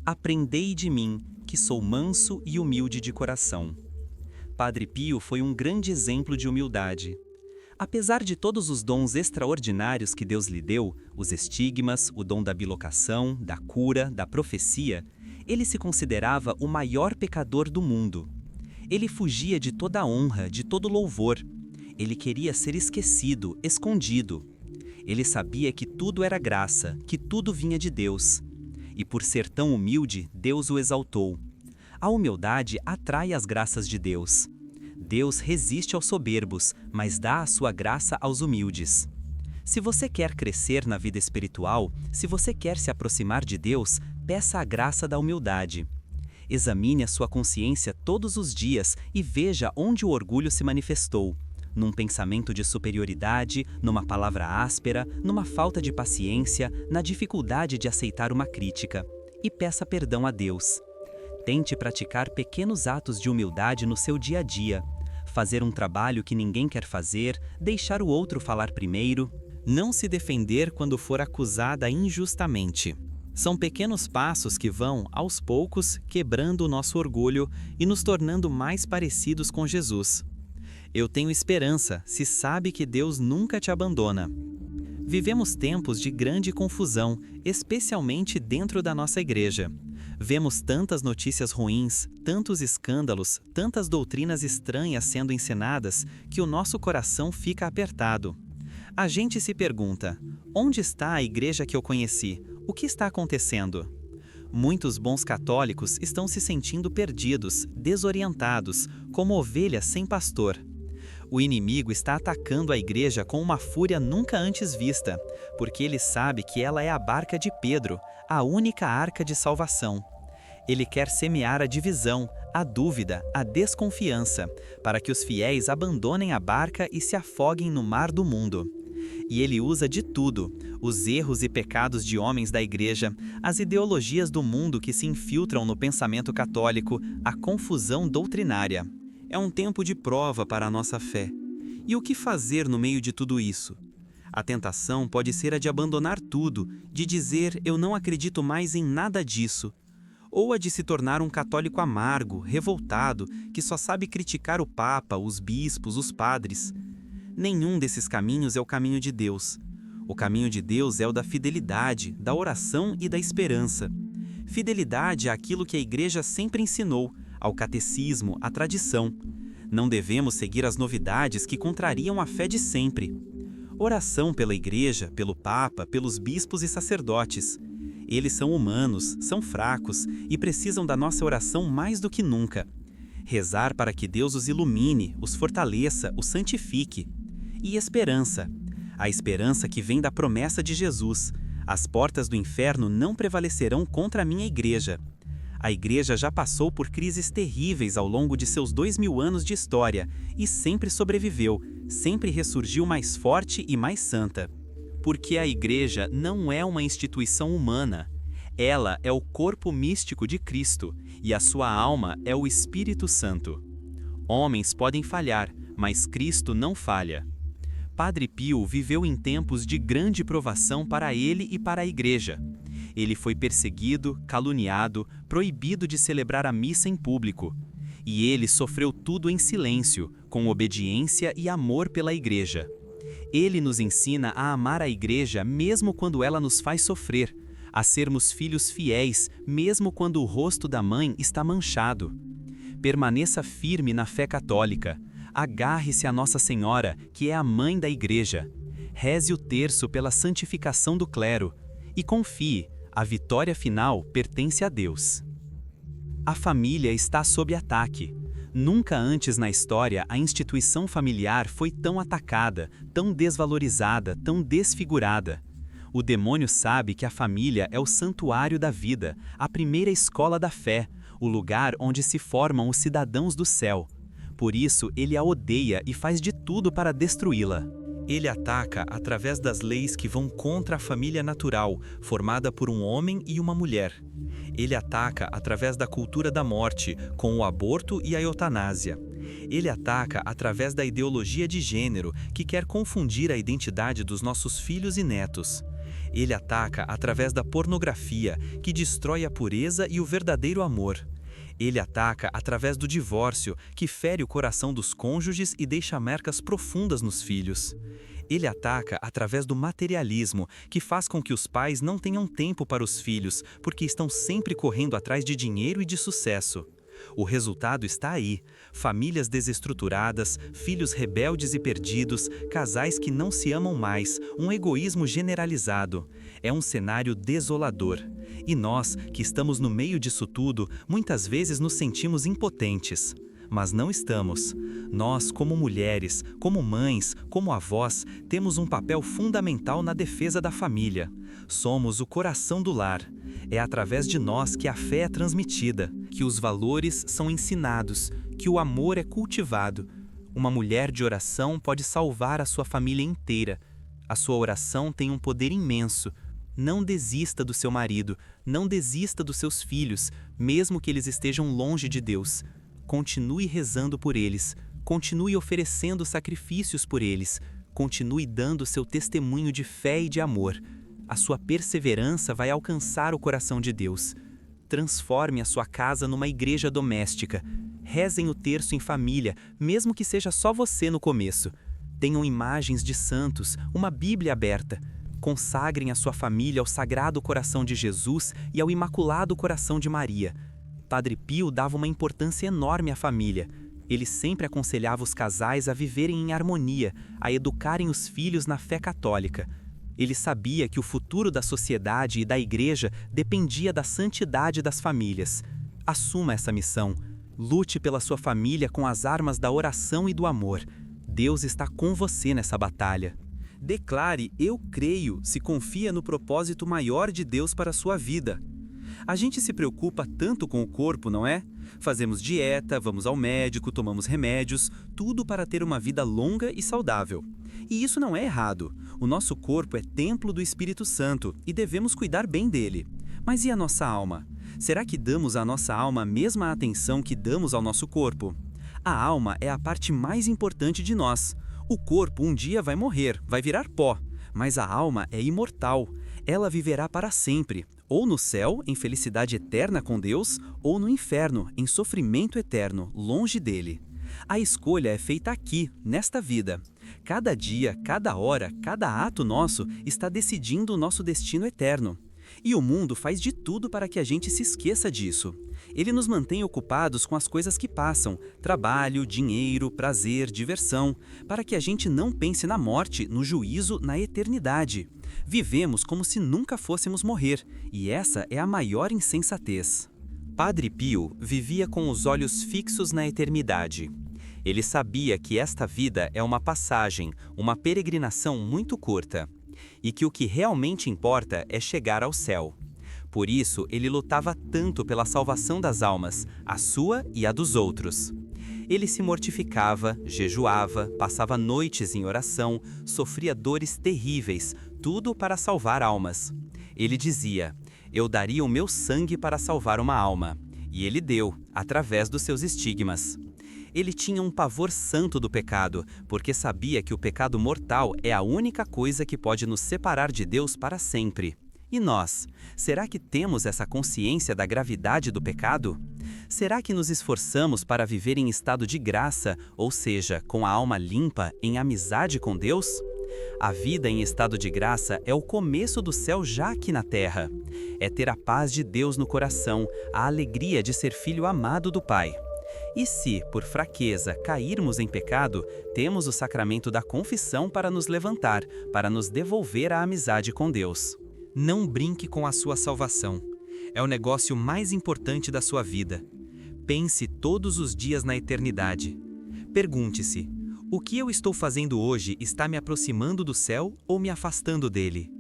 [SPEAKER 1] Aprendei de mim, que sou manso e humilde de coração. Padre Pio foi um grande exemplo de humildade. Apesar de todos os dons extraordinários que Deus lhe deu, os estigmas, o dom da bilocação, da cura, da profecia, ele se considerava o maior pecador do mundo. Ele fugia de toda honra, de todo louvor. Ele queria ser esquecido, escondido. Ele sabia que tudo era graça, que tudo vinha de Deus. E por ser tão humilde, Deus o exaltou. A humildade atrai as graças de Deus. Deus resiste aos soberbos, mas dá a sua graça aos humildes. Se você quer crescer na vida espiritual, se você quer se aproximar de Deus, peça a graça da humildade. Examine a sua consciência todos os dias e veja onde o orgulho se manifestou. Num pensamento de superioridade, numa palavra áspera, numa falta de paciência, na dificuldade de aceitar uma crítica. E peça perdão a Deus. Tente praticar pequenos atos de humildade no seu dia a dia. Fazer um trabalho que ninguém quer fazer, deixar o outro falar primeiro. Não se defender quando for acusada injustamente. São pequenos passos que vão, aos poucos, quebrando o nosso orgulho e nos tornando mais parecidos com Jesus. Eu tenho esperança, se sabe que Deus nunca te abandona. Vivemos tempos de grande confusão, especialmente dentro da nossa igreja. Vemos tantas notícias ruins, tantos escândalos, tantas doutrinas estranhas sendo ensinadas, que o nosso coração fica apertado. A gente se pergunta, onde está a igreja que eu conheci? O que está acontecendo? Muitos bons católicos estão se sentindo perdidos, desorientados, como ovelhas sem pastor. O inimigo está atacando a igreja com uma fúria nunca antes vista, porque ele sabe que ela é a barca de Pedro, a única arca de salvação. Ele quer semear a divisão, a dúvida, a desconfiança, para que os fiéis abandonem a barca e se afoguem no mar do mundo. E ele usa de tudo, os erros e pecados de homens da igreja, as ideologias do mundo que se infiltram no pensamento católico, a confusão doutrinária. É um tempo de prova para a nossa fé. E o que fazer no meio de tudo isso? A tentação pode ser a de abandonar tudo, de dizer eu não acredito mais em nada disso. Ou a de se tornar um católico amargo, revoltado, que só sabe criticar o Papa, os bispos, os padres. Nenhum desses caminhos é o caminho de Deus. O caminho de Deus é o da fidelidade, da oração e da esperança. Fidelidade àquilo que a igreja sempre ensinou, ao catecismo, à tradição. Não devemos seguir as novidades que contrariam a fé de sempre. Oração pela igreja, pelo Papa, pelos bispos e sacerdotes. Eles são humanos, são fracos e precisam da nossa oração mais do que nunca. Rezar para que Deus os ilumine, os fortaleça, os santifique. E esperança. A esperança que vem da promessa de Jesus. As portas do inferno não prevalecerão contra a minha igreja. A igreja já passou por crises terríveis ao longo de seus 2000 anos de história e sempre sobreviveu, sempre ressurgiu mais forte e mais santa. Porque a igreja não é uma instituição humana. Ela é o corpo místico de Cristo e a sua alma é o Espírito Santo. Homens podem falhar, mas Cristo não falha. Padre Pio viveu em tempos de grande provação para ele e para a igreja. Ele foi perseguido, caluniado, proibido de celebrar a missa em público. E ele sofreu tudo em silêncio, com obediência e amor pela igreja. Ele nos ensina a amar a igreja mesmo quando ela nos faz sofrer, a sermos filhos fiéis mesmo quando o rosto da mãe está manchado. Permaneça firme na fé católica. Agarre-se a Nossa Senhora, que é a mãe da igreja. Reze o terço pela santificação do clero. E confie, a vitória final pertence a Deus. A família está sob ataque. Nunca antes na história a instituição familiar foi tão atacada, tão desvalorizada, tão desfigurada. O demônio sabe que a família é o santuário da vida, a primeira escola da fé, o lugar onde se formam os cidadãos do céu. Por isso, ele a odeia e faz de tudo para destruí-la. Ele ataca através das leis que vão contra a família natural, formada por um homem e uma mulher. Ele ataca através da cultura da morte, com o aborto e a eutanásia. Ele ataca através da ideologia de gênero, que quer confundir a identidade dos nossos filhos e netos. Ele ataca através da pornografia, que destrói a pureza e o verdadeiro amor. Ele ataca através do divórcio, que fere o coração dos cônjuges e deixa marcas profundas nos filhos. Ele ataca através do materialismo, que faz com que os pais não tenham tempo para os filhos, porque estão sempre correndo atrás de dinheiro e de sucesso. O resultado está aí: famílias desestruturadas, filhos rebeldes e perdidos, casais que não se amam mais, um egoísmo generalizado. É um cenário desolador. E nós, que estamos no meio disso tudo, muitas vezes nos sentimos impotentes. Mas não estamos. Nós, como mulheres, como mães, como avós, temos um papel fundamental na defesa da família. Somos o coração do lar. É através de nós que a fé é transmitida, que os valores são ensinados, que o amor é cultivado. Uma mulher de oração pode salvar a sua família inteira. A sua oração tem um poder imenso. Não desista do seu marido, não desista dos seus filhos, mesmo que eles estejam longe de Deus. Continue rezando por eles, continue oferecendo sacrifícios por eles, continue dando seu testemunho de fé e de amor. A sua perseverança vai alcançar o coração de Deus. Transforme a sua casa numa igreja doméstica. Rezem o terço em família, mesmo que seja só você no começo. Tenham imagens de santos, uma Bíblia aberta. Consagrem a sua família ao Sagrado Coração de Jesus e ao Imaculado Coração de Maria. Padre Pio dava uma importância enorme à família. Ele sempre aconselhava os casais a viverem em harmonia, a educarem os filhos na fé católica. Ele sabia que o futuro da sociedade e da igreja dependia da santidade das famílias. Assuma essa missão. Lute pela sua família com as armas da oração e do amor. Deus está com você nessa batalha. Declare "Eu creio" se confia no propósito maior de Deus para a sua vida. A gente se preocupa tanto com o corpo, não é? Fazemos dieta, vamos ao médico, tomamos remédios, tudo para ter uma vida longa e saudável. E isso não é errado. O nosso corpo é templo do Espírito Santo e devemos cuidar bem dele. Mas e a nossa alma? Será que damos à nossa alma a mesma atenção que damos ao nosso corpo? A alma é a parte mais importante de nós. O corpo um dia vai morrer, vai virar pó, mas a alma é imortal. Ela viverá para sempre, ou no céu, em felicidade eterna com Deus, ou no inferno, em sofrimento eterno, longe dele. A escolha é feita aqui, nesta vida. Cada dia, cada hora, cada ato nosso está decidindo o nosso destino eterno. E o mundo faz de tudo para que a gente se esqueça disso. Ele nos mantém ocupados com as coisas que passam, trabalho, dinheiro, prazer, diversão, para que a gente não pense na morte, no juízo, na eternidade. Vivemos como se nunca fôssemos morrer, e essa é a maior insensatez. Padre Pio vivia com os olhos fixos na eternidade. Ele sabia que esta vida é uma passagem, uma peregrinação muito curta, e que o que realmente importa é chegar ao céu. Por isso, ele lutava tanto pela salvação das almas, a sua e a dos outros. Ele se mortificava, jejuava, passava noites em oração, sofria dores terríveis, tudo para salvar almas. Ele dizia: "Eu daria o meu sangue para salvar uma alma." E ele deu, através dos seus estigmas. Ele tinha um pavor santo do pecado, porque sabia que o pecado mortal é a única coisa que pode nos separar de Deus para sempre. E nós, será que temos essa consciência da gravidade do pecado? Será que nos esforçamos para viver em estado de graça, ou seja, com a alma limpa, em amizade com Deus? A vida em estado de graça é o começo do céu já aqui na terra. É ter a paz de Deus no coração, a alegria de ser filho amado do Pai. E se, por fraqueza, cairmos em pecado, temos o sacramento da confissão para nos levantar, para nos devolver a amizade com Deus. Não brinque com a sua salvação. É o negócio mais importante da sua vida. Pense todos os dias na eternidade. Pergunte-se: o que eu estou fazendo hoje está me aproximando do céu ou me afastando dele?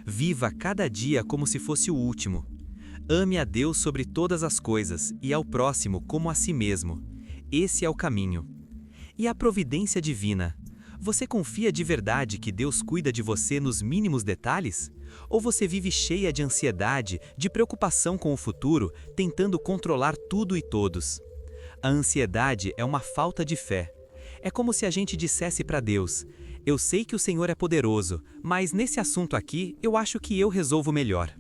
[SPEAKER 1] Viva cada dia como se fosse o último. Ame a Deus sobre todas as coisas e ao próximo como a si mesmo. Esse é o caminho. E a providência divina? Você confia de verdade que Deus cuida de você nos mínimos detalhes? Ou você vive cheia de ansiedade, de preocupação com o futuro, tentando controlar tudo e todos?
[SPEAKER 2] A ansiedade é uma falta de fé. É como se a gente dissesse para Deus: eu sei que o Senhor é poderoso, mas nesse assunto aqui eu acho que eu resolvo melhor.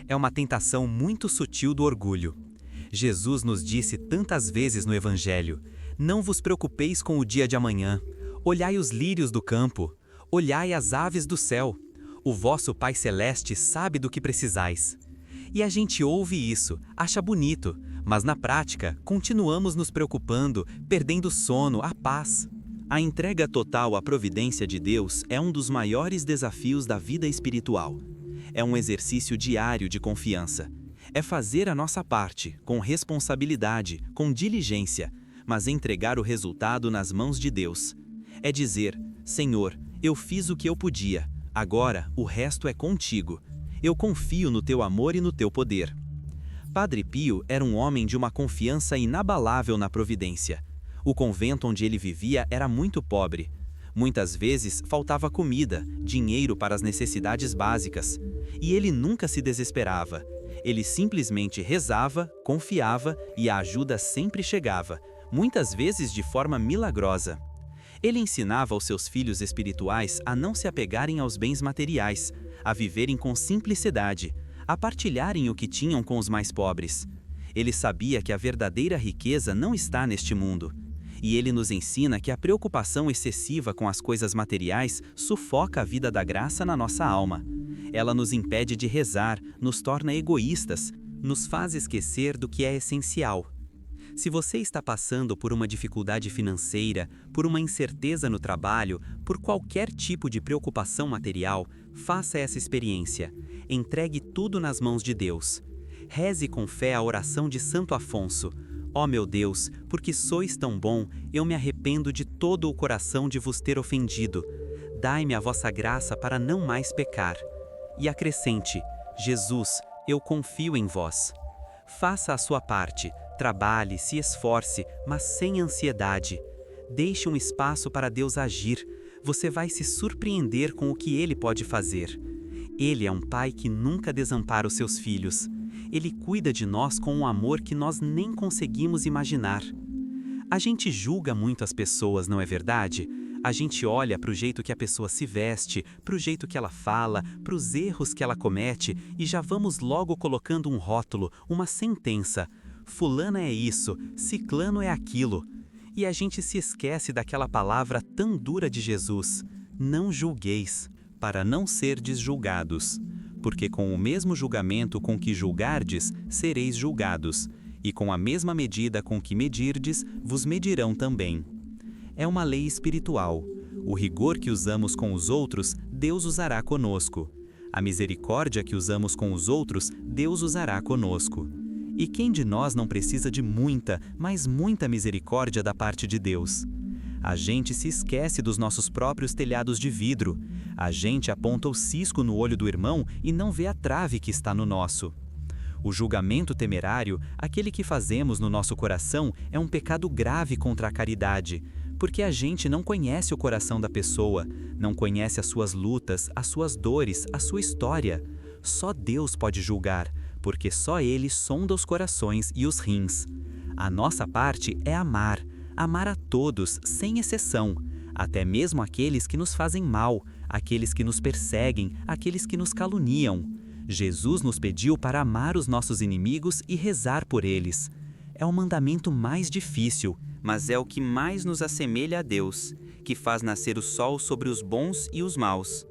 [SPEAKER 2] É uma tentação muito sutil do orgulho. Jesus nos disse tantas vezes no Evangelho: não vos preocupeis com o dia de amanhã. Olhai os lírios do campo, olhai as aves do céu. O vosso Pai Celeste sabe do que precisais. E a gente ouve isso, acha bonito, mas na prática continuamos nos preocupando, perdendo o sono, a paz. A entrega total à providência de Deus é um dos maiores desafios da vida espiritual. É um exercício diário de confiança. É fazer a nossa parte, com responsabilidade, com diligência, mas entregar o resultado nas mãos de Deus. É dizer: Senhor, eu fiz o que eu podia, agora o resto é contigo. Eu confio no teu amor e no teu poder. Padre Pio era um homem de uma confiança inabalável na providência. O convento onde ele vivia era muito pobre. Muitas vezes faltava comida, dinheiro para as necessidades básicas. E ele nunca se desesperava. Ele simplesmente rezava, confiava e a ajuda sempre chegava, muitas vezes de forma milagrosa. Ele ensinava aos seus filhos espirituais a não se apegarem aos bens materiais, a viverem com simplicidade, a partilharem o que tinham com os mais pobres. Ele sabia que a verdadeira riqueza não está neste mundo. E ele nos ensina que a preocupação excessiva com as coisas materiais sufoca a vida da graça na nossa alma. Ela nos impede de rezar, nos torna egoístas, nos faz esquecer do que é essencial. Se você está passando por uma dificuldade financeira, por uma incerteza no trabalho, por qualquer tipo de preocupação material, faça essa experiência. Entregue tudo nas mãos de Deus. Reze com fé a oração de Santo Afonso. Ó meu Deus, porque sois tão bom, eu me arrependo de todo o coração de vos ter ofendido. Dai-me a vossa graça para não mais pecar. E acrescente: Jesus, eu confio em vós. Faça a sua parte. Trabalhe, se esforce, mas sem ansiedade. Deixe um espaço para Deus agir. Você vai se surpreender com o que Ele pode fazer. Ele é um pai que nunca desampara os seus filhos. Ele cuida de nós com um amor que nós nem conseguimos imaginar. A gente julga muito as pessoas, não é verdade? A gente olha para o jeito que a pessoa se veste, para o jeito que ela fala, para os erros que ela comete e já vamos logo colocando um rótulo, uma sentença. Fulana é isso, ciclano é aquilo. E a gente se esquece daquela palavra tão dura de Jesus: não julgueis, para não serdes julgados. Porque com o mesmo julgamento com que julgardes, sereis julgados, e com a mesma medida com que medirdes, vos medirão também. É uma lei espiritual. O rigor que usamos com os outros, Deus usará conosco. A misericórdia que usamos com os outros, Deus usará conosco. E quem de nós não precisa de muita, mas muita misericórdia da parte de Deus? A gente se esquece dos nossos próprios telhados de vidro. A gente aponta o cisco no olho do irmão e não vê a trave que está no nosso. O julgamento temerário, aquele que fazemos no nosso coração, é um pecado grave contra a caridade, porque a gente não conhece o coração da pessoa, não conhece as suas lutas, as suas dores, a sua história. Só Deus pode julgar, porque só Ele sonda os corações e os rins. A nossa parte é amar a todos, sem exceção, até mesmo aqueles que nos fazem mal, aqueles que nos perseguem, aqueles que nos caluniam. Jesus nos pediu para amar os nossos inimigos e rezar por eles. É o mandamento mais difícil, mas é o que mais nos assemelha a Deus, que faz nascer o sol sobre os bons e os maus.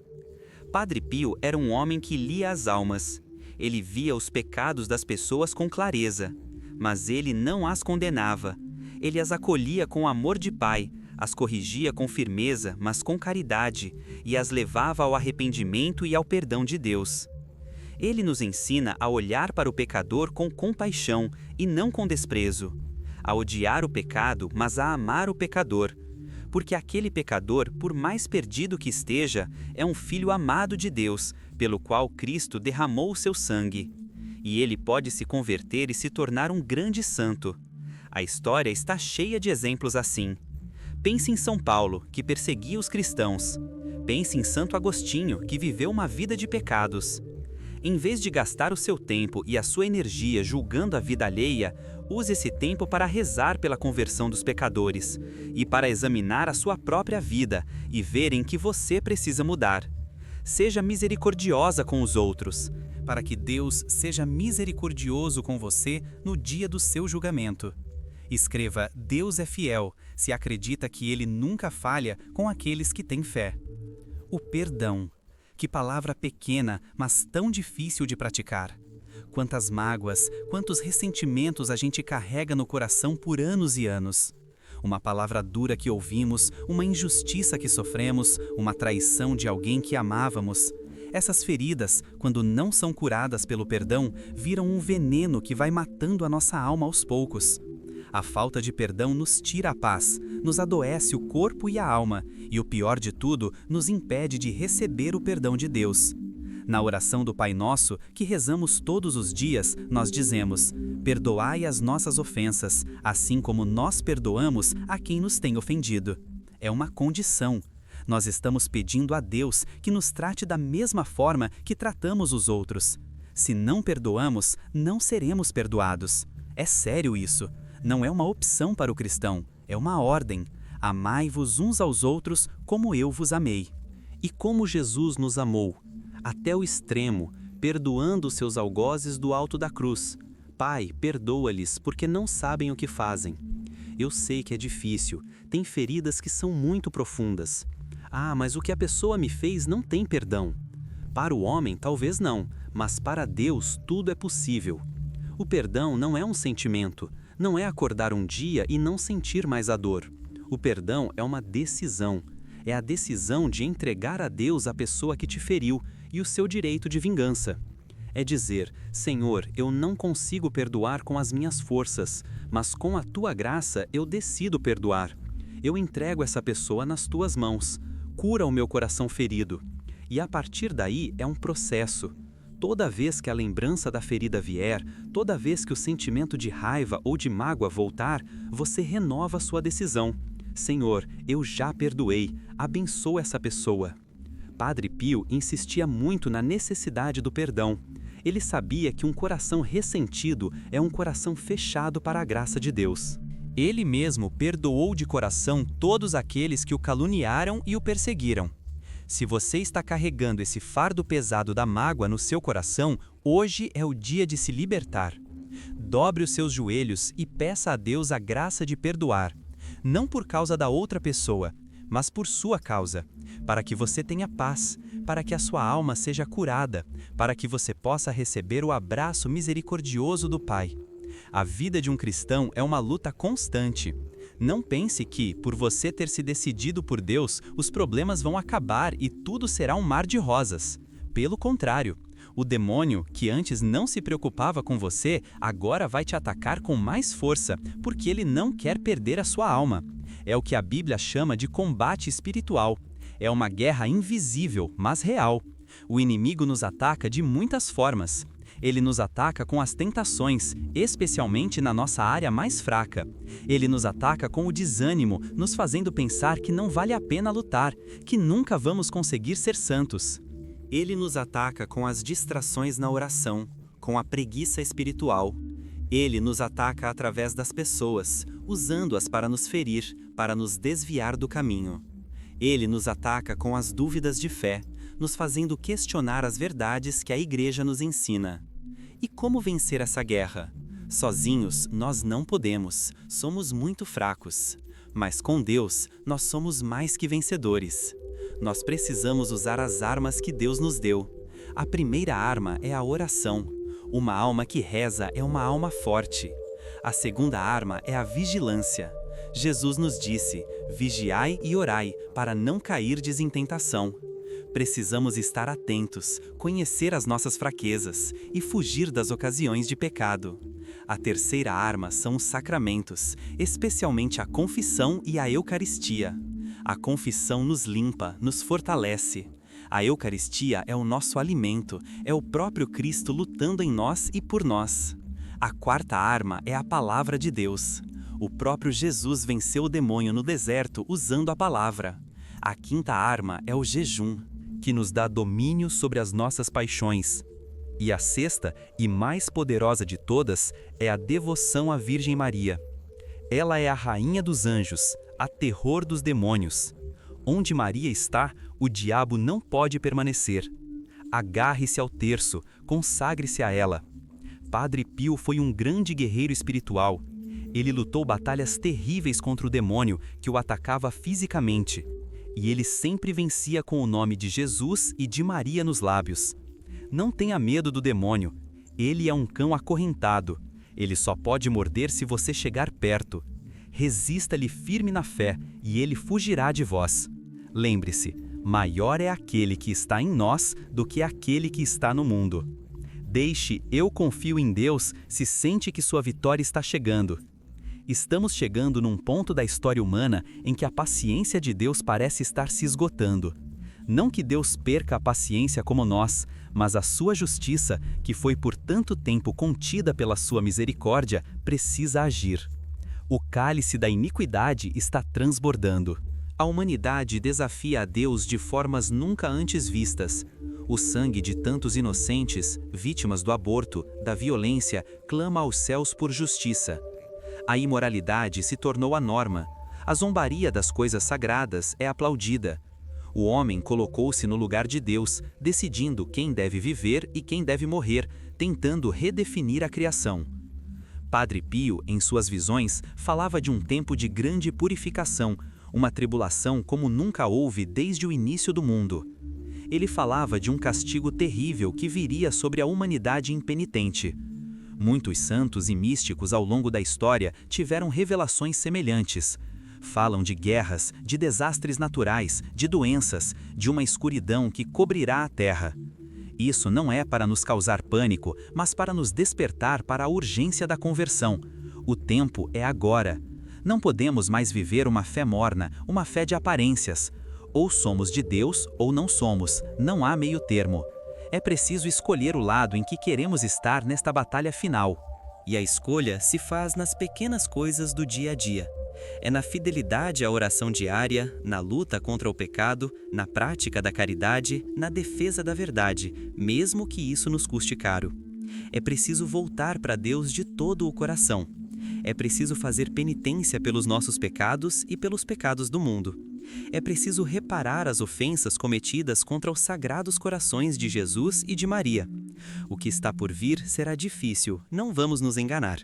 [SPEAKER 2] Padre Pio era um homem que lia as almas. Ele via os pecados das pessoas com clareza, mas ele não as condenava. Ele as acolhia com amor de pai, as corrigia com firmeza, mas com caridade, e as levava ao arrependimento e ao perdão de Deus. Ele nos ensina a olhar para o pecador com compaixão e não com desprezo, a odiar o pecado, mas a amar o pecador, porque aquele pecador, por mais perdido que esteja, é um filho amado de Deus, pelo qual Cristo derramou o seu sangue. E ele pode se converter e se tornar um grande santo. A história está cheia de exemplos assim. Pense em São Paulo, que perseguia os cristãos. Pense em Santo Agostinho, que viveu uma vida de pecados.
[SPEAKER 1] Em vez de gastar o seu tempo e a sua energia julgando a vida alheia, use esse tempo para rezar pela conversão dos pecadores e para examinar a sua própria vida e ver em que você precisa mudar. Seja misericordiosa com os outros, para que Deus seja misericordioso com você no dia do seu julgamento. Escreva "Deus é fiel" se acredita que Ele nunca falha com aqueles que têm fé. O perdão. Que palavra pequena, mas tão difícil de praticar. Quantas mágoas, quantos ressentimentos a gente carrega no coração por anos e anos. Uma palavra dura que ouvimos, uma injustiça que sofremos, uma traição de alguém que amávamos. Essas feridas, quando não são curadas pelo perdão, viram um veneno que vai matando a nossa alma aos poucos. A falta de perdão nos tira a paz, nos adoece o corpo e a alma, e o pior de tudo, nos impede de receber o perdão de Deus. Na oração do Pai Nosso, que rezamos todos os dias, nós dizemos: perdoai as nossas ofensas, assim como nós perdoamos a quem nos tem ofendido. É uma condição. Nós estamos pedindo a Deus que nos trate da mesma forma que tratamos os outros. Se não perdoamos, não seremos perdoados. É sério isso. Não é uma opção para o cristão, é uma ordem. Amai-vos uns aos outros como eu vos amei.
[SPEAKER 2] E como Jesus nos amou, até o extremo, perdoando os seus algozes do alto da cruz. Pai, perdoa-lhes, porque não sabem o que fazem. Eu sei que é difícil, tem feridas que são muito profundas. Ah, mas o que a pessoa me fez não tem perdão. Para o homem, talvez não, mas para Deus tudo é possível. O perdão não é um sentimento, não é acordar um dia e não sentir mais a dor. O perdão é uma decisão. É a decisão de entregar a Deus a pessoa que te feriu e o seu direito de vingança. É dizer: Senhor, eu não consigo perdoar com as minhas forças, mas com a tua graça eu decido perdoar. Eu entrego essa pessoa nas tuas mãos. Cura o meu coração ferido. E a partir daí é um processo. Toda vez que a lembrança da ferida vier, toda vez que o sentimento de raiva ou de mágoa voltar, você renova sua decisão. Senhor, eu já perdoei, abençoa essa pessoa. Padre Pio insistia muito na necessidade do perdão. Ele sabia que um coração ressentido é um coração fechado para a graça de Deus.
[SPEAKER 1] Ele mesmo perdoou de coração todos aqueles que o caluniaram e o perseguiram. Se você está carregando esse fardo pesado da mágoa no seu coração, hoje é o dia de se libertar. Dobre os seus joelhos e peça a Deus a graça de perdoar, não por causa da outra pessoa, mas por sua causa, para que você tenha paz, para que a sua alma seja curada, para que você possa receber o abraço misericordioso do Pai. A vida de um cristão é uma luta constante. Não pense que, por você ter se decidido por Deus, os problemas vão acabar e tudo será um mar de rosas. Pelo contrário, o demônio, que antes não se preocupava com você, agora vai te atacar com mais força, porque ele não quer perder a sua alma. É o que a Bíblia chama de combate espiritual. É uma guerra invisível, mas real. O inimigo nos ataca de muitas formas. Ele nos ataca com as tentações, especialmente na nossa área mais fraca. Ele nos ataca com o desânimo, nos fazendo pensar que não vale a pena lutar, que nunca vamos conseguir ser santos. Ele nos ataca com as distrações na oração, com a preguiça espiritual. Ele nos ataca através das pessoas, usando-as para nos ferir, para nos desviar do caminho. Ele nos ataca com as dúvidas de fé, nos fazendo questionar as verdades que a Igreja nos ensina. E como vencer essa guerra? Sozinhos, nós não podemos, somos muito fracos. Mas com Deus, nós somos mais que vencedores. Nós precisamos usar as armas que Deus nos deu. A primeira arma é a oração. Uma alma que reza é uma alma forte. A segunda arma é a vigilância. Jesus nos disse: vigiai e orai, para não cairdes em tentação. Precisamos estar atentos, conhecer as nossas fraquezas e fugir das ocasiões de pecado. A terceira arma são os sacramentos, especialmente a confissão e a Eucaristia. A confissão nos limpa, nos fortalece. A Eucaristia é o nosso alimento, é o próprio Cristo lutando em nós e por nós. A quarta arma é a palavra de Deus. O próprio Jesus venceu o demônio no deserto usando a palavra. A quinta arma é o jejum, que nos dá domínio sobre as nossas paixões. E a sexta e mais poderosa de todas é a devoção à Virgem Maria. Ela é a rainha dos anjos, a terror dos demônios. Onde Maria está, o diabo não pode permanecer. Agarre-se ao terço, consagre-se a ela. Padre Pio foi um grande guerreiro espiritual. Ele lutou batalhas terríveis contra o demônio que o atacava fisicamente. E ele sempre vencia com o nome de Jesus e de Maria nos lábios. Não tenha medo do demônio. Ele é um cão acorrentado. Ele só pode morder se você chegar perto. Resista-lhe firme na fé e ele fugirá de vós. Lembre-se, maior é aquele que está em nós do que aquele que está no mundo. Deixe "eu confio em Deus" se sente que sua vitória está chegando. Estamos chegando num ponto da história humana em que a paciência de Deus parece estar se esgotando. Não que Deus perca a paciência como nós, mas a sua justiça, que foi por tanto tempo contida pela sua misericórdia, precisa agir. O cálice da iniquidade está transbordando. A humanidade desafia a Deus de formas nunca antes vistas. O sangue de tantos inocentes, vítimas do aborto, da violência, clama aos céus por justiça. A imoralidade se tornou a norma. A zombaria das coisas sagradas é aplaudida. O homem colocou-se no lugar de Deus, decidindo quem deve viver e quem deve morrer, tentando redefinir a criação. Padre Pio, em suas visões, falava de um tempo de grande purificação, uma tribulação como nunca houve desde o início do mundo. Ele falava de um castigo terrível que viria sobre a humanidade impenitente. Muitos santos e místicos ao longo da história tiveram revelações semelhantes. Falam de guerras, de desastres naturais, de doenças, de uma escuridão que cobrirá a terra. Isso não é para nos causar pânico, mas para nos despertar para a urgência da conversão. O tempo é agora. Não podemos mais viver uma fé morna, uma fé de aparências. Ou somos de Deus ou não somos, não há meio termo. É preciso escolher o lado em que queremos estar nesta batalha final. E a escolha se faz nas pequenas coisas do dia a dia. É na fidelidade à oração diária, na luta contra o pecado, na prática da caridade, na defesa da verdade, mesmo que isso nos custe caro. É preciso voltar para Deus de todo o coração. É preciso fazer penitência pelos nossos pecados e pelos pecados do mundo. É preciso reparar as ofensas cometidas contra os sagrados corações de Jesus e de Maria. O que está por vir será difícil, não vamos nos enganar.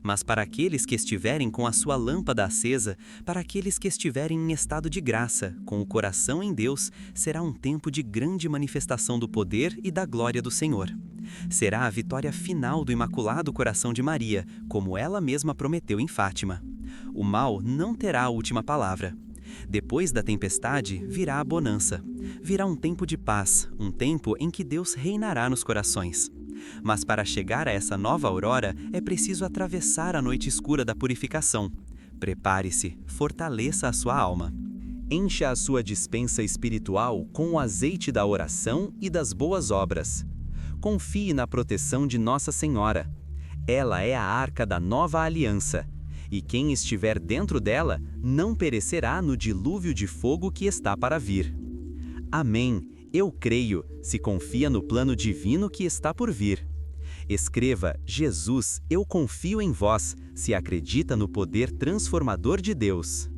[SPEAKER 1] Mas para aqueles que estiverem com a sua lâmpada acesa, para aqueles que estiverem em estado de graça, com o coração em Deus, será um tempo de grande manifestação do poder e da glória do Senhor. Será a vitória final do Imaculado Coração de Maria, como ela mesma prometeu em Fátima. O mal não terá a última palavra. Depois da tempestade, virá a bonança. Virá um tempo de paz, um tempo em que Deus reinará nos corações. Mas para chegar a essa nova aurora, é preciso atravessar a noite escura da purificação. Prepare-se, fortaleça a sua alma. Encha a sua despensa espiritual com o azeite da oração e das boas obras. Confie na proteção de Nossa Senhora. Ela é a arca da nova aliança. E quem estiver dentro dela não perecerá no dilúvio de fogo que está para vir. Amém. Eu creio, se confia no plano divino que está por vir. Escreva: Jesus, eu confio em vós, se acredita no poder transformador de Deus.